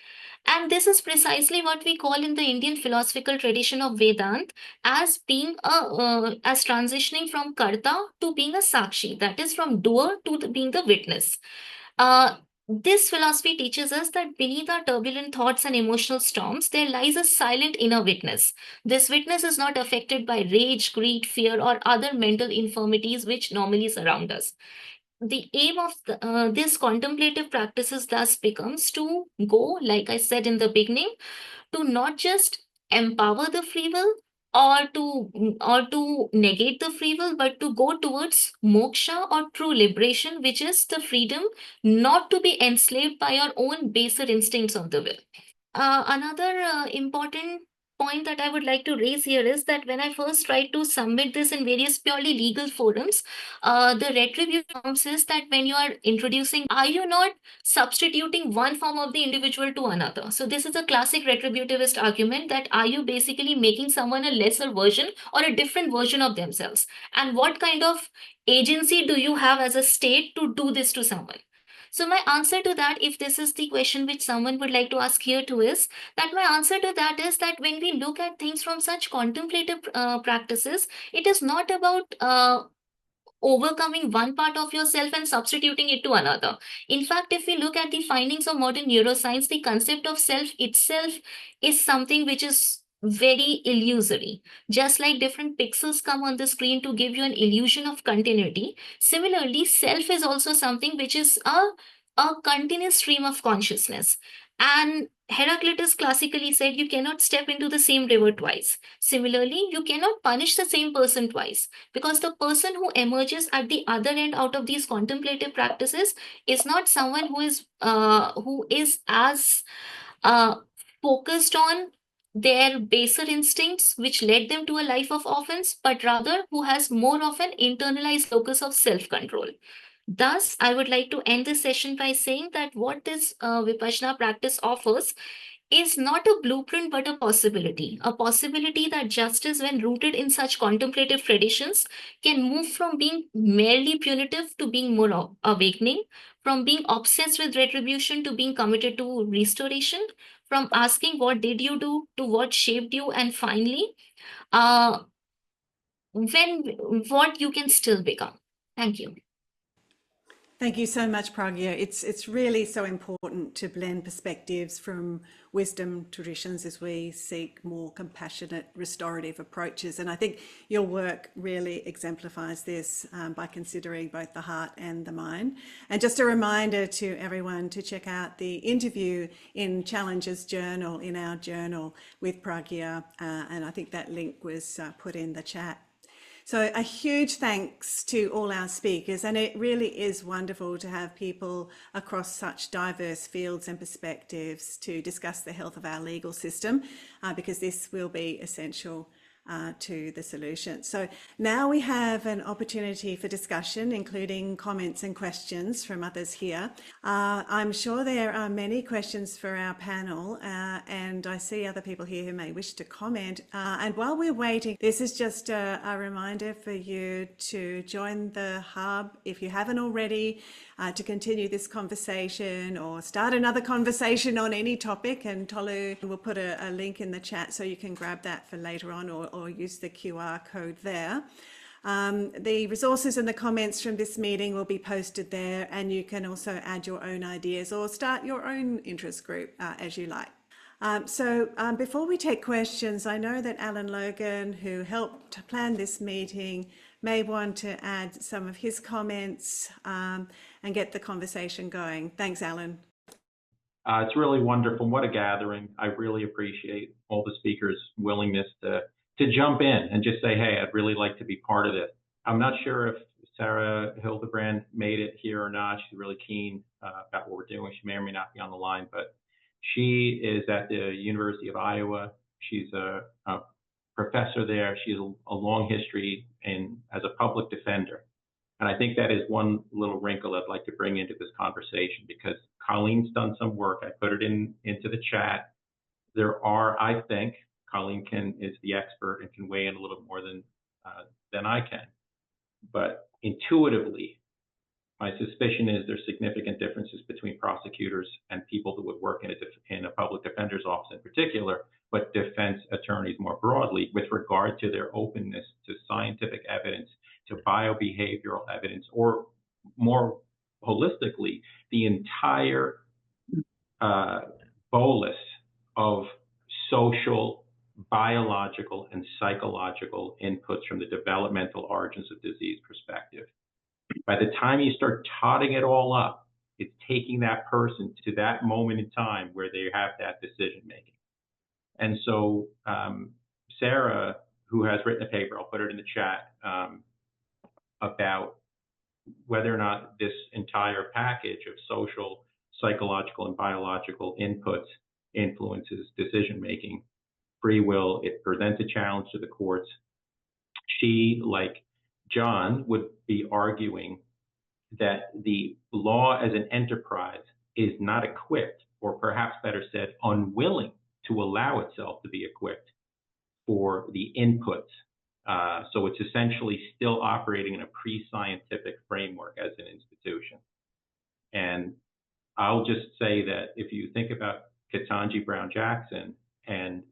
And this is precisely what we call in the Indian philosophical tradition of Vedant as being as transitioning from karta to being a sakshi, that is from doer to being the witness. This philosophy teaches us that beneath our turbulent thoughts and emotional storms, there lies a silent inner witness. This witness is not affected by rage, greed, fear, or other mental infirmities which normally surround us. The aim of this contemplative practices thus becomes to go, like I said in the beginning, to not just empower the free will, or to negate the free will, but to go towards moksha or true liberation, which is the freedom not to be enslaved by our own baser instincts of the will. Another important point that I would like to raise here is that when I first tried to submit this in various purely legal forums, the retribution comes is that when you are introducing, are you not substituting one form of the individual to another? So this is a classic retributivist argument that are you basically making someone a lesser version or a different version of themselves? And what kind of agency do you have as a state to do this to someone? So my answer to that, if this is the question which someone would like to ask here too, is that my answer to that is that when we look at things from such contemplative practices, it is not about overcoming one part of yourself and substituting it to another. In fact, if we look at the findings of modern neuroscience, the concept of self itself is something which is very illusory. Just like different pixels come on the screen to give you an illusion of continuity, similarly, self is also something which is a continuous stream of consciousness. And Heraclitus classically said you cannot step into the same river twice. Similarly, you cannot punish the same person twice, because the person who emerges at the other end out of these contemplative practices is not someone who is as focused on their baser instincts which led them to a life of offense, but rather who has more of an internalized locus of self-control. Thus, I would like to end this session by saying that what this Vipassana practice offers is not a blueprint but a possibility that justice, when rooted in such contemplative traditions, can move from being merely punitive to being more awakening, from being obsessed with retribution to being committed to restoration, from asking what did you do to what shaped you, and finally, when what you can still become. Thank you. Thank you so much, Pragya. It's really so important to blend perspectives from wisdom traditions as we seek more compassionate, restorative approaches. And I think your work really exemplifies this by considering both the heart and the mind. And just a reminder to everyone to check out the interview in Challenges Journal, in our journal with Pragya. And I think that link was put in the chat. So a huge thanks to all our speakers, and it really is wonderful to have people across such diverse fields and perspectives to discuss the health of our legal system, because this will be essential to the solution. So now we have an opportunity for discussion, including comments and questions from others here. I'm sure there are many questions for our panel, and I see other people here who may wish to comment. And while we're waiting, this is just a reminder for you to join the hub if you haven't already, to continue this conversation or start another conversation on any topic. And Tolu will put a link in the chat so you can grab that for later on, or use the QR code there. The resources and the comments from this meeting will be posted there, and you can also add your own ideas or start your own interest group as you like. So before we take questions, I know that Alan Logan, who helped plan this meeting, may want to add some of his comments and get the conversation going. Thanks, Alan. It's really wonderful. What a gathering. I really appreciate all the speakers' willingness to jump in and just say, hey, I'd really like to be part of this. I'm not sure if Sarah Hildebrand made it here or not. She's really keen about what we're doing. She may or may not be on the line, but she is at the University of Iowa. She's a professor there. She has a long history as a public defender. And I think that is one little wrinkle I'd like to bring into this conversation, because Colleen's done some work. I put it into the chat. There are, I think, Colleen is the expert and can weigh in a little more than I can. But intuitively, my suspicion is there's significant differences between prosecutors and people who would work in a public defender's office in particular, but defense attorneys more broadly, with regard to their openness to scientific evidence, to biobehavioral evidence, or more holistically, the entire bolus of social, biological, and psychological inputs from the developmental origins of disease perspective. By the time you start totting it all up, it's taking that person to that moment in time where they have that decision making. And so Sarah who has written a paper, I'll put it in the chat, about whether or not this entire package of social, psychological, and biological inputs influences decision-making, free will. It presents a challenge to the courts. She, like John, would be arguing that the law as an enterprise is not equipped, or perhaps better said, unwilling to allow itself to be equipped for the inputs. So it's essentially still operating in a pre-scientific framework as an institution. And I'll just say that if you think about Ketanji Brown Jackson and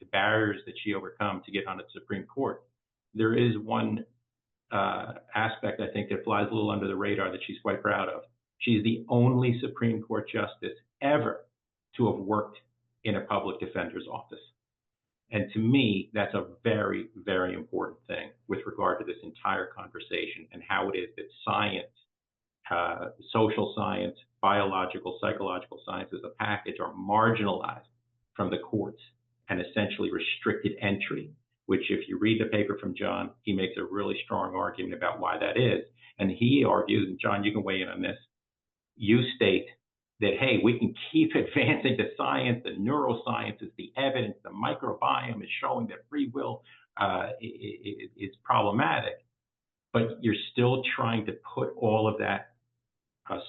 the barriers that she overcome to get on the Supreme Court, there is one aspect I think that flies a little under the radar that she's quite proud of. She's the only Supreme Court justice ever to have worked in a public defender's office. And to me, that's a very, very important thing with regard to this entire conversation and how it is that science, social science, biological, psychological science as a package are marginalized from the courts and essentially restricted entry, which if you read the paper from John, he makes a really strong argument about why that is. And he argues, and John, you can weigh in on this, you state that, hey, we can keep advancing the science, the neurosciences, the evidence, the microbiome is showing that free will is problematic, but you're still trying to put all of that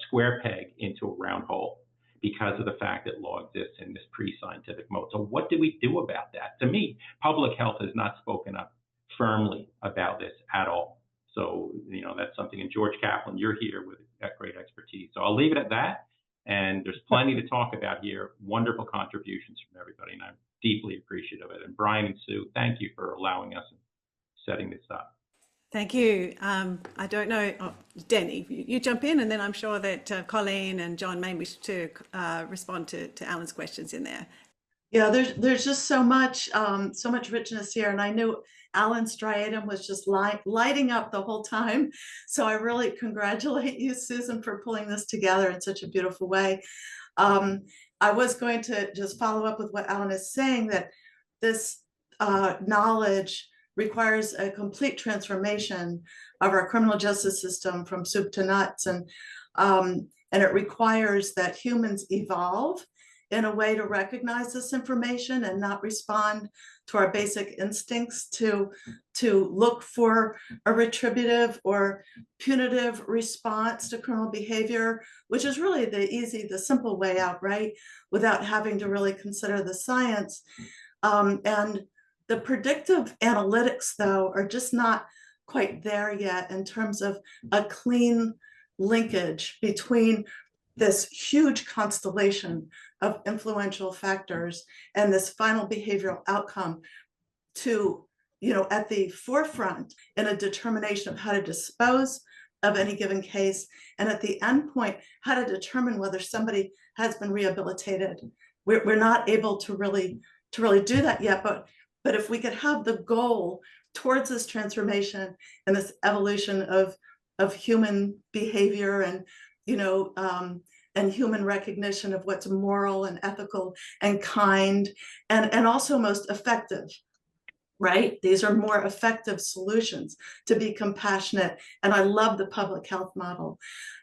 square peg into a round hole because of the fact that law exists in this pre-scientific mode. So what do we do about that? To me, public health has not spoken up firmly about this at all. So, you know, that's something, and George Kaplan, you're here with that great expertise. So I'll leave it at that. And there's plenty to talk about here. Wonderful contributions from everybody, and I'm deeply appreciative of it. And Brian and Sue, thank you for allowing us and setting this up. Thank you. I don't know, Danny, you jump in, and then I'm sure that Colleen and John may wish to respond to Alan's questions in there. Yeah, there's just so much richness here, and I knew Alan's striatum was just lighting up the whole time. So I really congratulate you, Susan, for pulling this together in such a beautiful way. I was going to just follow up with what Alan is saying, that this knowledge requires a complete transformation of our criminal justice system from soup to nuts, and it requires that humans evolve in a way to recognize this information and not respond to our basic instincts to look for a retributive or punitive response to criminal behavior, which is really the simple way out, right? Without having to really consider the science. And the predictive analytics, though, are just not quite there yet in terms of a clean linkage between this huge constellation of influential factors and this final behavioral outcome to, you know, at the forefront in a determination of how to dispose of any given case, and at the end point, how to determine whether somebody has been rehabilitated. We're not able to really do that yet, but if we could have the goal towards this transformation and this evolution of human behavior and, you know, and human recognition of what's moral and ethical and kind and also most effective, right? These are more effective solutions to be compassionate. And I love the public health model.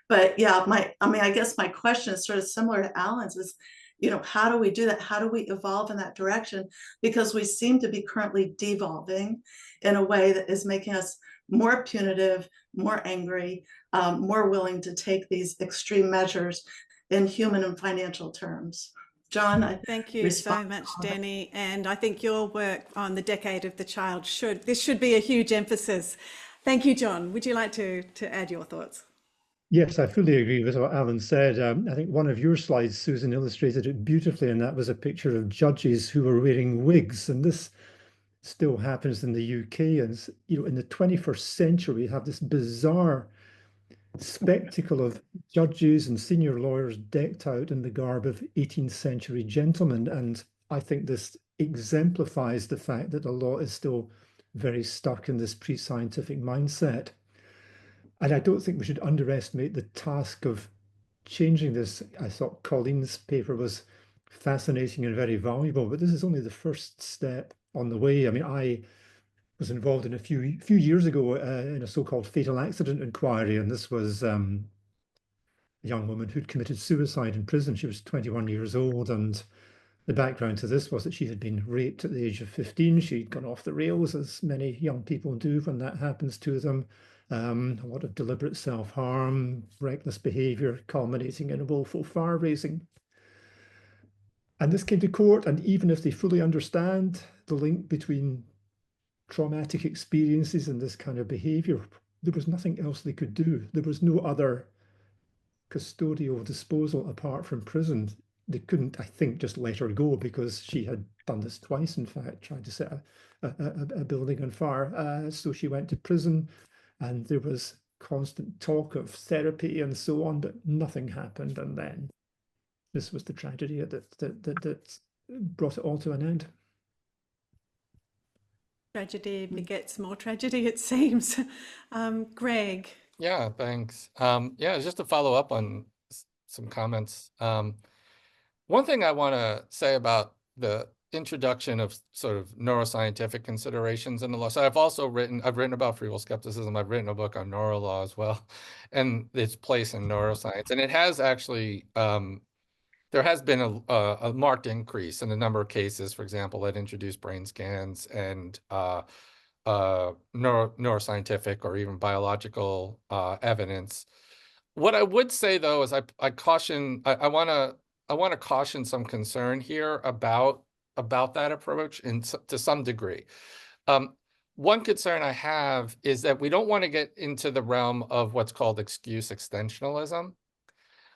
But yeah, I guess my question is sort of similar to Alan's, is, you know, how do we do that? How do we evolve in that direction? Because we seem to be currently devolving in a way that is making us more punitive, more angry, more willing to take these extreme measures in human and financial terms. John, thank you so much, Danny. And I think your work on the decade of the child should be a huge emphasis. Thank you, John. Would you like to add your thoughts? Yes, I fully agree with what Alan said. I think one of your slides, Susan, illustrated it beautifully, and that was a picture of judges who were wearing wigs. And this still happens in the UK. And, you know, in the 21st century, we have this bizarre spectacle of judges and senior lawyers decked out in the garb of 18th century gentlemen. And I think this exemplifies the fact that the law is still very stuck in this pre-scientific mindset. And I don't think we should underestimate the task of changing this. I thought Colleen's paper was fascinating and very valuable, but this is only the first step on the way. I mean, I was involved in a few years ago in a so-called fatal accident inquiry, and this was a young woman who'd committed suicide in prison. She was 21 years old, and the background to this was that she had been raped at the age of 15. She'd gone off the rails, as many young people do when that happens to them. A lot of deliberate self-harm, reckless behavior, culminating in a willful fire-raising. And this came to court, and even if they fully understand the link between traumatic experiences and this kind of behavior, there was nothing else they could do. There was no other custodial disposal apart from prison. They couldn't, I think, just let her go, because she had done this twice, in fact, tried to set a building on fire. So she went to prison, and there was constant talk of therapy and so on, but nothing happened. And then this was the tragedy that brought it all to an end. Tragedy begets more tragedy, it seems. Greg. Yeah, thanks. Yeah, just to follow up on some comments. One thing I want to say about the introduction of sort of neuroscientific considerations in the law. So I've written about free will skepticism. I've written a book on neurolaw as well, and its place in neuroscience. And it has actually, there has been a marked increase in the number of cases, for example, that introduce brain scans and neuroscientific or even biological evidence. What I would say, though, is I want to caution some concern here about that approach to some degree. One concern I have is that we don't want to get into the realm of what's called excuse extensionalism,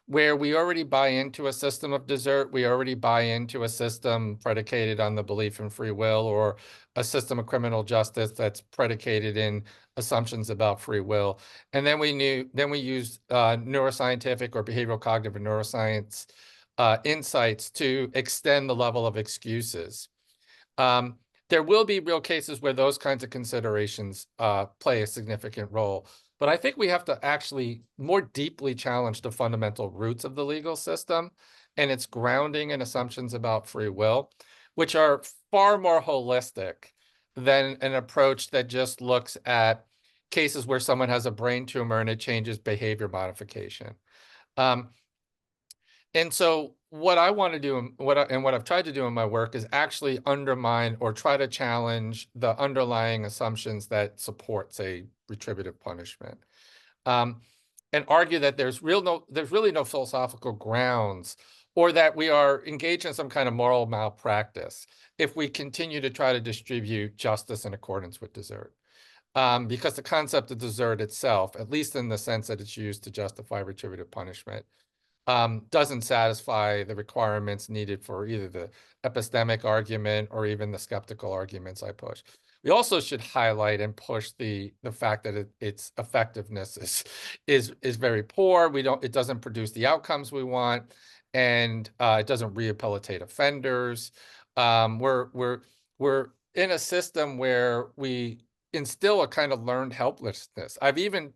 where we already buy into a system of desert, we already buy into a system predicated on the belief in free will, or a system of criminal justice that's predicated in assumptions about free will. And then we use neuroscientific or behavioral cognitive neuroscience insights to extend the level of excuses. There will be real cases where those kinds of considerations play a significant role. But I think we have to actually more deeply challenge the fundamental roots of the legal system and its grounding in assumptions about free will, which are far more holistic than an approach that just looks at cases where someone has a brain tumor and it changes behavior modification. And so what I want to do, and what I've tried to do in my work, is actually undermine or try to challenge the underlying assumptions that support, say, retributive punishment, and argue that there's really no philosophical grounds, or that we are engaged in some kind of moral malpractice if we continue to try to distribute justice in accordance with desert. Because the concept of desert itself, at least in the sense that it's used to justify retributive punishment, doesn't satisfy the requirements needed for either the epistemic argument or even the skeptical arguments I push. We also should highlight and push the fact that its effectiveness is very poor. It doesn't produce the outcomes we want, and it doesn't rehabilitate offenders. We're in a system where we instill a kind of learned helplessness. I've even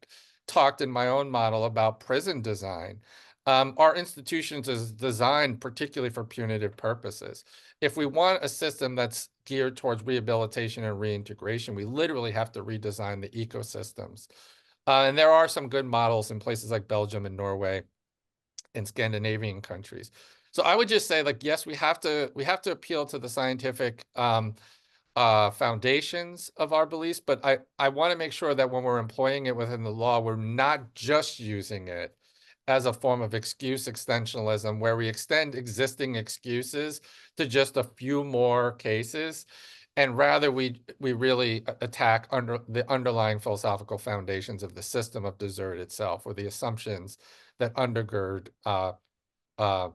talked in my own model about prison design. Our institutions is designed particularly for punitive purposes. If we want a system that's geared towards rehabilitation and reintegration, we literally have to redesign the ecosystems. And there are some good models in places like Belgium and Norway and Scandinavian countries. So I would just say, like, yes, we have to appeal to the scientific foundations of our beliefs, but I want to make sure that when we're employing it within the law, we're not just using it as a form of excuse extensionalism, where we extend existing excuses to just a few more cases, and rather we really attack the underlying philosophical foundations of the system of desert itself, or the assumptions that undergird the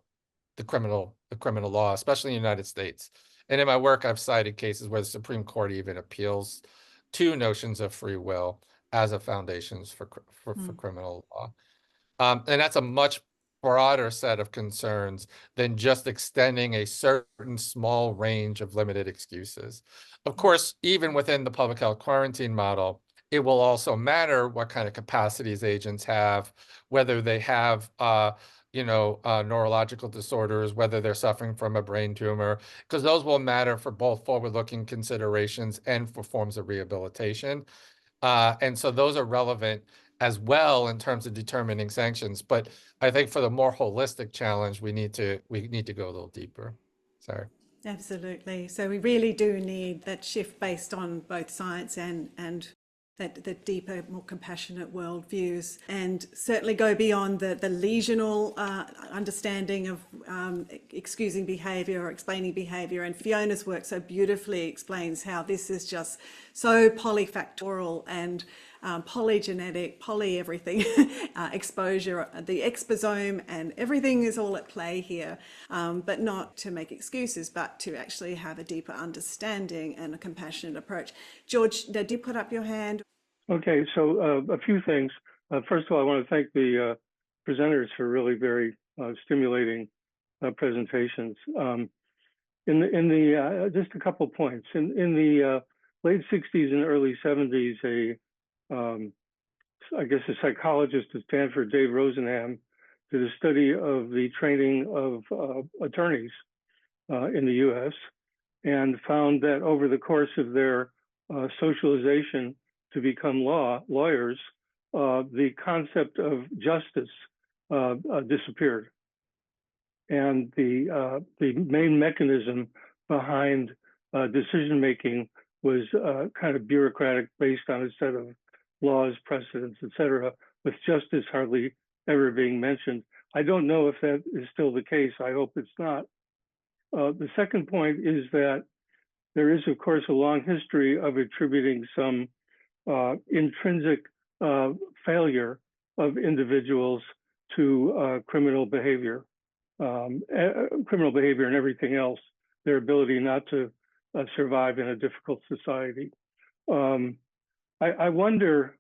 criminal law, especially in the United States. And in my work, I've cited cases where the Supreme Court even appeals to notions of free will as a foundations for criminal law. And that's a much broader set of concerns than just extending a certain small range of limited excuses. Of course, even within the public health quarantine model, it will also matter what kind of capacities agents have, whether they have neurological disorders, whether they're suffering from a brain tumor, because those will matter for both forward-looking considerations and for forms of rehabilitation. And so those are relevant as well in terms of determining sanctions. But I think for the more holistic challenge, we need to go a little deeper. Sorry. Absolutely. So we really do need that shift based on both science and the deeper, more compassionate worldviews, and certainly go beyond the lesional understanding of excusing behaviour or explaining behaviour. And Fiona's work so beautifully explains how this is just so polyfactorial and polygenetic, poly everything, exposure, the exposome, and everything is all at play here, but not to make excuses, but to actually have a deeper understanding and a compassionate approach. George, did you put up your hand? Okay, so a few things. First of all, I want to thank the presenters for really very stimulating presentations. Just a couple points. In the late 60s and early 70s, I guess a psychologist at Stanford, Dave Rosenham, did a study of the training of attorneys in the U.S. and found that over the course of their socialization to become lawyers, the concept of justice disappeared. And the main mechanism behind decision-making was kind of bureaucratic, based on a set of laws, precedents, et cetera, with justice hardly ever being mentioned. I don't know if that is still the case. I hope it's not. The second point is that there is, of course, a long history of attributing some intrinsic failure of individuals to criminal behavior and everything else, their ability not to survive in a difficult society. I wonder,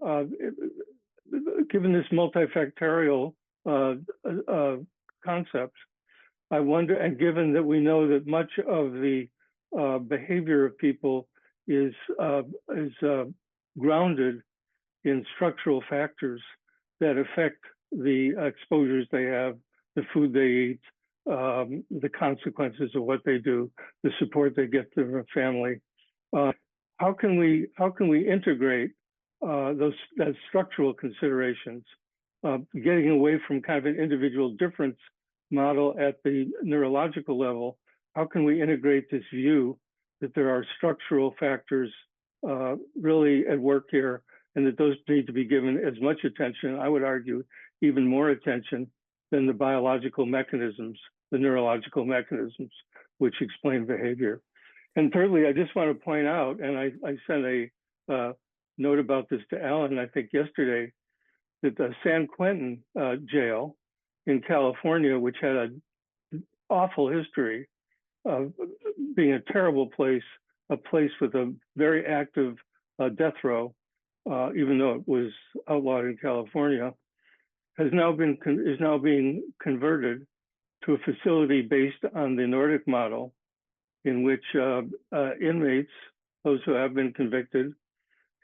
given this multifactorial concept, I wonder, and given that we know that much of the behavior of people is grounded in structural factors that affect the exposures they have, the food they eat, the consequences of what they do, the support they get from their family. How can we integrate those structural considerations, getting away from kind of an individual difference model at the neurological level? How can we integrate this view that there are structural factors really at work here, and that those need to be given as much attention, I would argue even more attention, than the biological mechanisms, the neurological mechanisms which explain behavior? And thirdly, I just want to point out, and I sent a note about this to Alan, I think yesterday, that the San Quentin jail in California, which had an awful history of being a terrible place, a place with a very active death row, even though it was outlawed in California, is now being converted to a facility based on the Nordic model, in which inmates, those who have been convicted,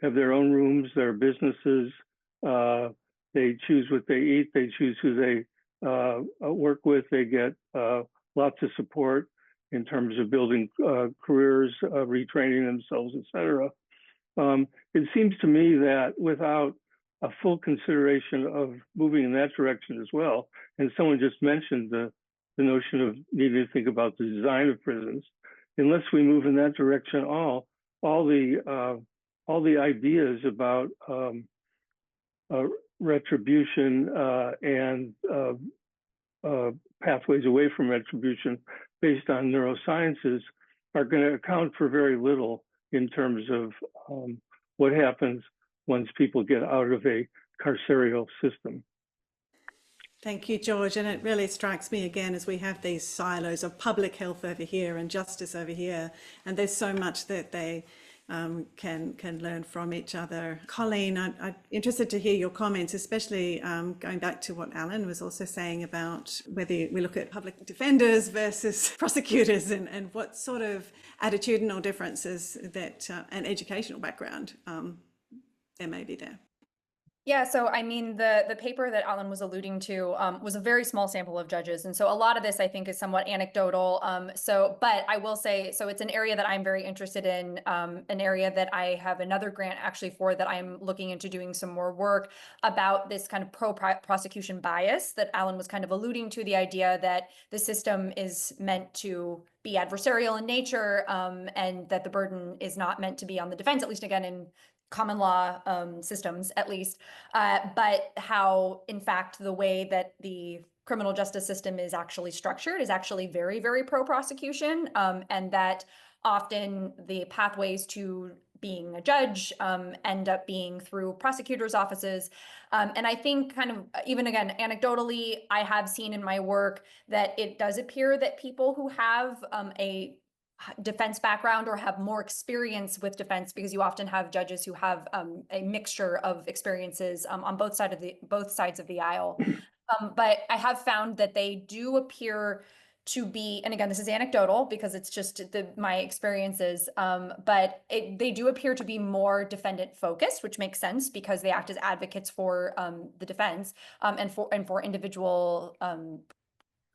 have their own rooms, their businesses, they choose what they eat, they choose who they work with, they get lots of support in terms of building careers, retraining themselves, et cetera. It seems to me that without a full consideration of moving in that direction as well, and someone just mentioned the notion of needing to think about the design of prisons, unless we move in that direction, all the ideas about retribution and pathways away from retribution based on neurosciences are going to account for very little in terms of what happens once people get out of a carceral system. Thank you, George. And it really strikes me again as we have these silos of public health over here and justice over here, and there's so much that they can learn from each other. Colleen, I'm interested to hear your comments, especially going back to what Alan was also saying about whether we look at public defenders versus prosecutors, and what sort of attitudinal differences that and educational background there may be there. Yeah, so I mean, the paper that Alan was alluding to was a very small sample of judges, and so a lot of this I think is somewhat anecdotal. But I will say, so it's an area that I'm very interested in, an area that I have another grant actually for that I'm looking into doing some more work about this kind of pro-prosecution bias that Alan was kind of alluding to, the idea that the system is meant to be adversarial in nature, and that the burden is not meant to be on the defense, at least again in common law systems, at least, but how, in fact, the way that the criminal justice system is actually structured is actually very, very pro-prosecution, and that often the pathways to being a judge end up being through prosecutors' offices. And I think kind of, even again, anecdotally, I have seen in my work that it does appear that people who have a defense background or have more experience with defense, because you often have judges who have a mixture of experiences on both sides of the aisle. But I have found that they do appear to be, and again, this is anecdotal because it's just my experiences, but they do appear to be more defendant focused, which makes sense because they act as advocates for the defense and for individual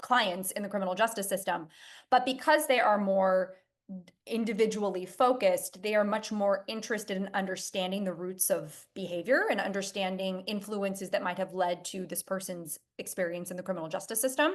clients in the criminal justice system. But because they are more individually focused, they are much more interested in understanding the roots of behavior and understanding influences that might have led to this person's experience in the criminal justice system.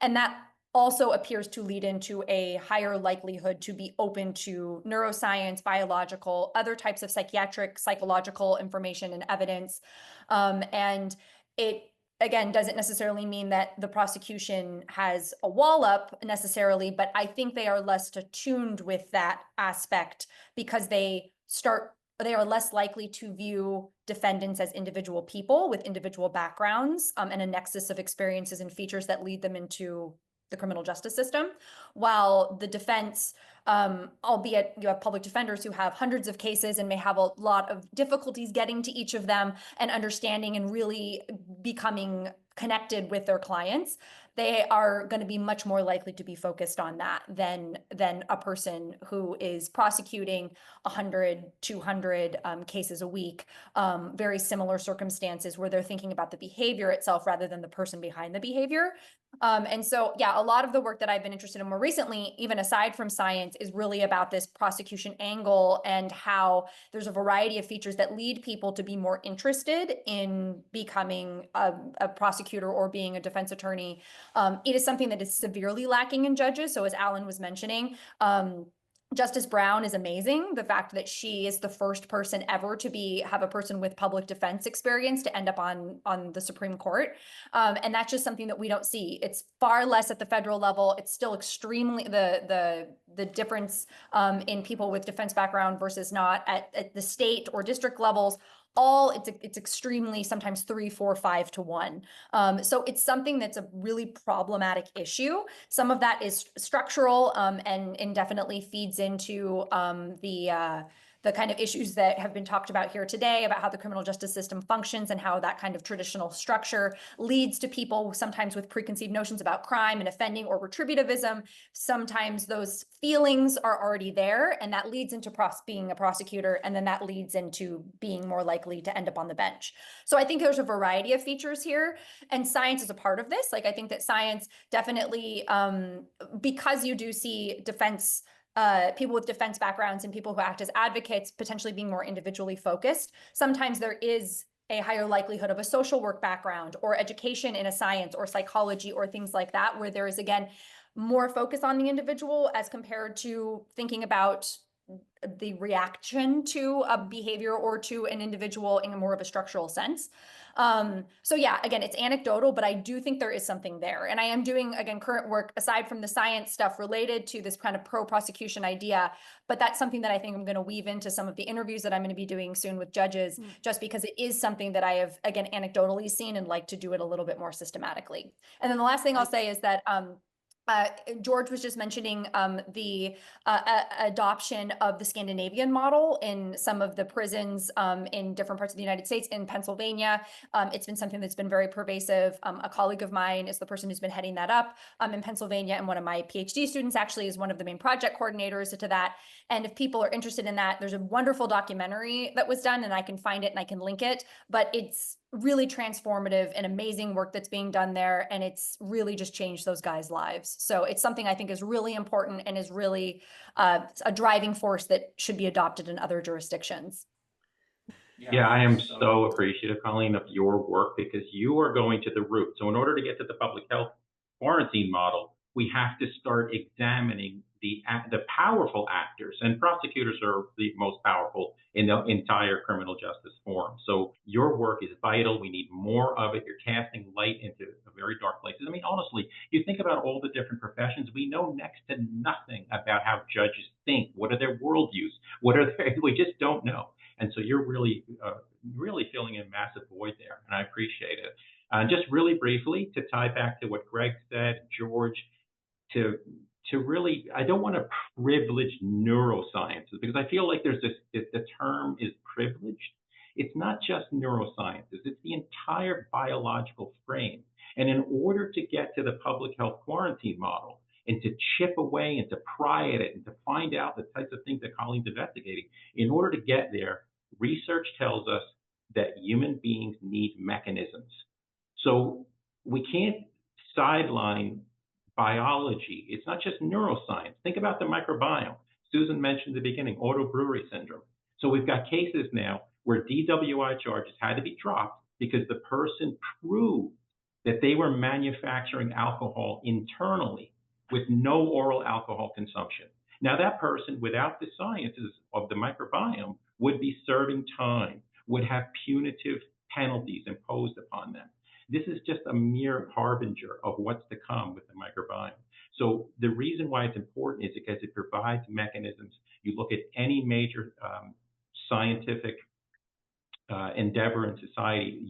And that also appears to lead into a higher likelihood to be open to neuroscience, biological, other types of psychiatric, psychological information and evidence. And it, again, doesn't necessarily mean that the prosecution has a wall up necessarily, but I think they are less attuned with that aspect because they are less likely to view defendants as individual people with individual backgrounds and a nexus of experiences and features that lead them into the criminal justice system, while the defense, albeit you have public defenders who have hundreds of cases and may have a lot of difficulties getting to each of them and understanding and really becoming connected with their clients, they are going to be much more likely to be focused on that than a person who is prosecuting 100, 200 cases a week, very similar circumstances where they're thinking about the behavior itself rather than the person behind the behavior. And so, yeah, a lot of the work that I've been interested in more recently, even aside from science, is really about this prosecution angle and how there's a variety of features that lead people to be more interested in becoming a prosecutor or being a defense attorney. It is something that is severely lacking in judges. So as Alan was mentioning, Justice Brown is amazing. The fact that she is the first person ever to have a person with public defense experience to end up on the Supreme Court. And that's just something that we don't see. It's far less at the federal level. It's still extremely, the difference in people with defense background versus not at the state or district levels, it's extremely sometimes 3, 4, 5 to 1. So it's something that's a really problematic issue. Some of that is structural and definitely feeds into the kind of issues that have been talked about here today about how the criminal justice system functions and how that kind of traditional structure leads to people sometimes with preconceived notions about crime and offending or retributivism. Sometimes those feelings are already there, and that leads into being a prosecutor, and then that leads into being more likely to end up on the bench. So I think there's a variety of features here, and science is a part of this. Like, I think that science definitely, because you do see defense people with defense backgrounds and people who act as advocates potentially being more individually focused, sometimes there is a higher likelihood of a social work background or education in a science or psychology or things like that, where there is, again, more focus on the individual as compared to thinking about the reaction to a behavior or to an individual in more of a structural sense. So yeah, again, it's anecdotal, but I do think there is something there. And I am doing, again, current work aside from the science stuff related to this kind of pro-prosecution idea, but that's something that I think I'm going to weave into some of the interviews that I'm going to be doing soon with judges, just because it is something that I have, again, anecdotally seen and like to do it a little bit more systematically. And then the last thing I'll say is that George was just mentioning the adoption of the Scandinavian model in some of the prisons in different parts of the United States. In Pennsylvania, it's been something that's been very pervasive. A colleague of mine is the person who's been heading that up in Pennsylvania, and one of my PhD students actually is one of the main project coordinators to that. And if people are interested in that, there's a wonderful documentary that was done, and I can find it and I can link it, but it's really transformative and amazing work that's being done there. And it's really just changed those guys' lives. So it's something I think is really important and is really a driving force that should be adopted in other jurisdictions. Yeah, I am so appreciative, Colleen, of your work, because you are going to the root. So in order to get to the public health quarantine model, we have to start examining the powerful actors, and prosecutors are the most powerful in the entire criminal justice form. So your work is vital. We need more of it. You're casting light into very dark places. I mean, honestly, you think about all the different professions, we know next to nothing about how judges think. What are their worldviews? We just don't know. And so you're really filling a massive void there, and I appreciate it. Just really briefly, to tie back to what Greg said, George, to really, I don't want to privilege neurosciences, because I feel like there's the term is privileged. It's not just neurosciences, it's the entire biological frame. And in order to get to the public health quarantine model, and to chip away and to pry at it and to find out the types of things that Colleen's investigating, in order to get there, research tells us that human beings need mechanisms. So we can't sideline biology. It's not just neuroscience. Think about the microbiome. Susan mentioned at the beginning, autobrewery syndrome. So we've got cases now where DWI charges had to be dropped because the person proved that they were manufacturing alcohol internally with no oral alcohol consumption. Now that person, without the sciences of the microbiome, would be serving time, would have punitive penalties imposed upon them. This is just a mere harbinger of what's to come with the microbiome. So the reason why it's important is because it provides mechanisms. You look at any major scientific endeavor in society,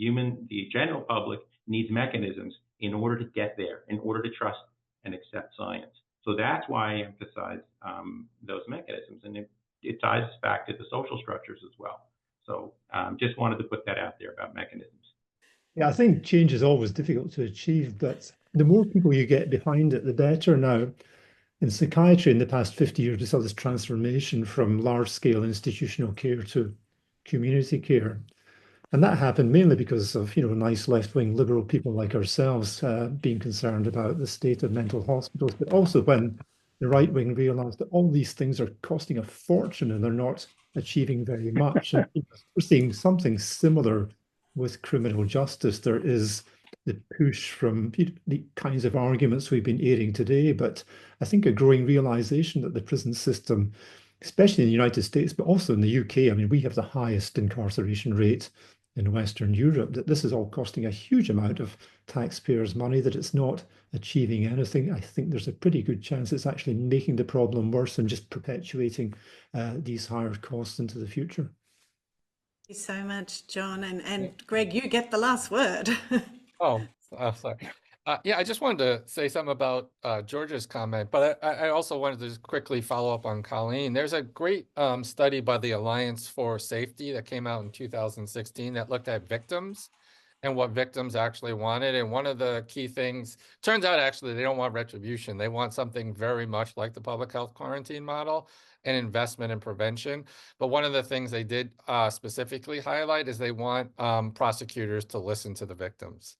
the general public needs mechanisms in order to get there, in order to trust and accept science. So that's why I emphasize those mechanisms, and it ties us back to the social structures as well. So just wanted to put that out there about mechanisms. Yeah, I think change is always difficult to achieve, but the more people you get behind it, the better. Now, in psychiatry, in the past 50 years, we saw this transformation from large-scale institutional care to community care. And that happened mainly because of, nice left-wing liberal people like ourselves being concerned about the state of mental hospitals, but also when the right wing realized that all these things are costing a fortune and they're not achieving very much. And we're seeing something similar with criminal justice. There is the push from the kinds of arguments we've been airing today, but I think a growing realization that the prison system, especially in the United States, but also in the UK, I mean, we have the highest incarceration rate in Western Europe, that this is all costing a huge amount of taxpayers' money, that it's not achieving anything. I think there's a pretty good chance it's actually making the problem worse and just perpetuating these higher costs into the future. Thank you so much, John. And Greg, you get the last word. Oh, sorry. Yeah, I just wanted to say something about George's comment, but I also wanted to just quickly follow up on Colleen. There's a great study by the Alliance for Safety that came out in 2016 that looked at victims and what victims actually wanted. And one of the key things, turns out actually they don't want retribution. They want something very much like the public health quarantine model and investment in prevention. But one of the things they did specifically highlight is they want prosecutors to listen to the victims.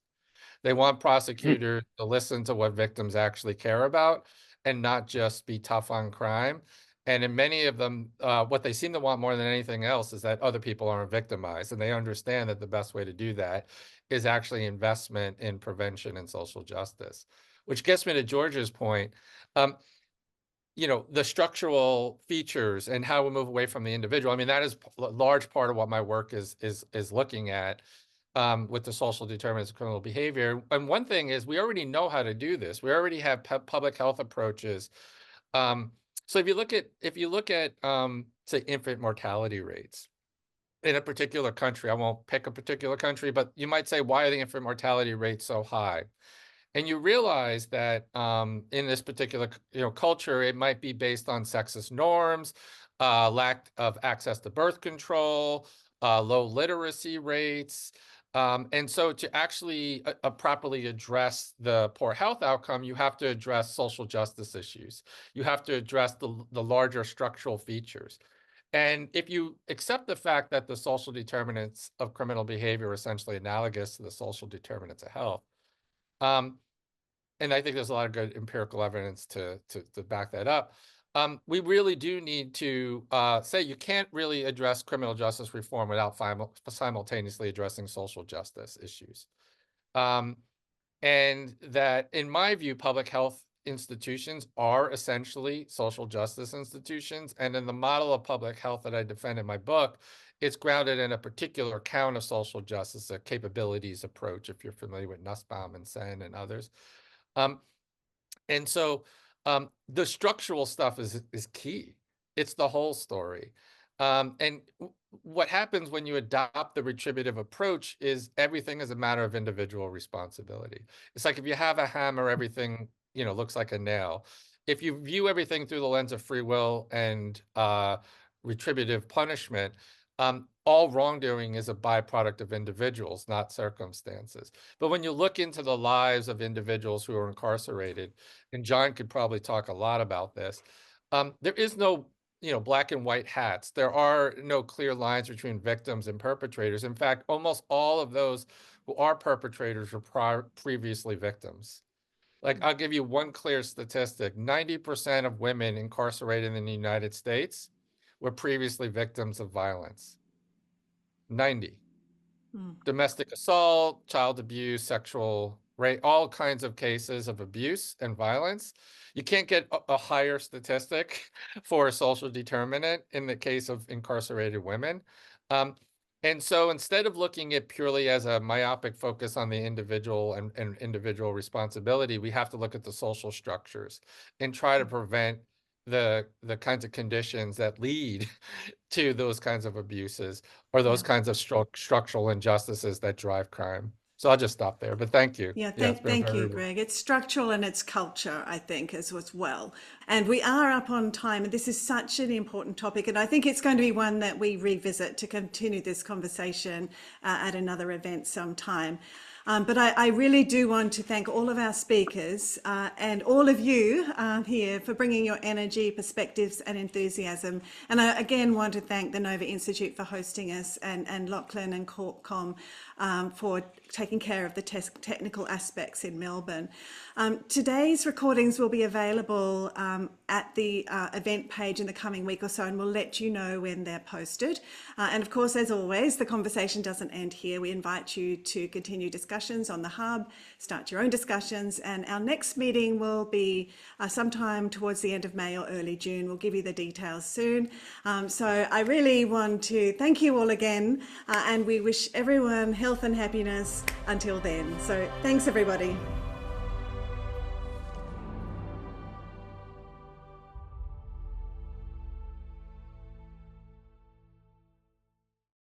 They want prosecutors to listen to what victims actually care about and not just be tough on crime. And in many of them, what they seem to want more than anything else is that other people aren't victimized. And they understand that the best way to do that is actually investment in prevention and social justice, which gets me to George's point. The structural features and how we move away from the individual. I mean, that is a large part of what my work is looking at. With the social determinants of criminal behavior. And one thing is we already know how to do this. We already have public health approaches. So if you look at say infant mortality rates in a particular country, I won't pick a particular country, but you might say, why are the infant mortality rates so high? And you realize that in this particular culture, it might be based on sexist norms, lack of access to birth control, low literacy rates. And so to actually properly address the poor health outcome, you have to address social justice issues. You have to address the larger structural features. And if you accept the fact that the social determinants of criminal behavior are essentially analogous to the social determinants of health, and I think there's a lot of good empirical evidence to back that up, we really do need to say you can't really address criminal justice reform without simultaneously addressing social justice issues. And that, in my view, public health institutions are essentially social justice institutions. And in the model of public health that I defend in my book, it's grounded in a particular account of social justice, a capabilities approach, if you're familiar with Nussbaum and Sen and others. And so the structural stuff is key. It's the whole story. And what happens when you adopt the retributive approach is everything is a matter of individual responsibility. It's like if you have a hammer, everything looks like a nail. If you view everything through the lens of free will and retributive punishment, all wrongdoing is a byproduct of individuals, not circumstances. But when you look into the lives of individuals who are incarcerated, and John could probably talk a lot about this, there is no black and white hats. There are no clear lines between victims and perpetrators. In fact, almost all of those who are perpetrators were previously victims. Like, I'll give you one clear statistic. 90% of women incarcerated in the United States were previously victims of violence. 90. Domestic assault, child abuse, sexual rape, all kinds of cases of abuse and violence. You can't get a higher statistic for a social determinant in the case of incarcerated women. And so instead of looking at purely as a myopic focus on the individual and individual responsibility, we have to look at the social structures and try to prevent the kinds of conditions that lead to those kinds of abuses or those kinds of structural injustices that drive crime. So I'll just stop there, but thank you. Yeah, thank you, Greg. It's structural and it's culture, I think, as well. And we are up on time, and this is such an important topic, and I think it's going to be one that we revisit to continue this conversation at another event sometime. But I really do want to thank all of our speakers and all of you here for bringing your energy, perspectives and enthusiasm. And I again want to thank the Nova Institute for hosting us and Lachlan and Corpcom for taking care of the technical aspects in Melbourne. Today's recordings will be available at the event page in the coming week or so, and we'll let you know when they're posted. And of course, as always, the conversation doesn't end here. We invite you to continue discussions on the Hub, start your own discussions, and our next meeting will be sometime towards the end of May or early June. We'll give you the details soon. So I really want to thank you all again, and we wish everyone health and happiness until then. So thanks, everybody.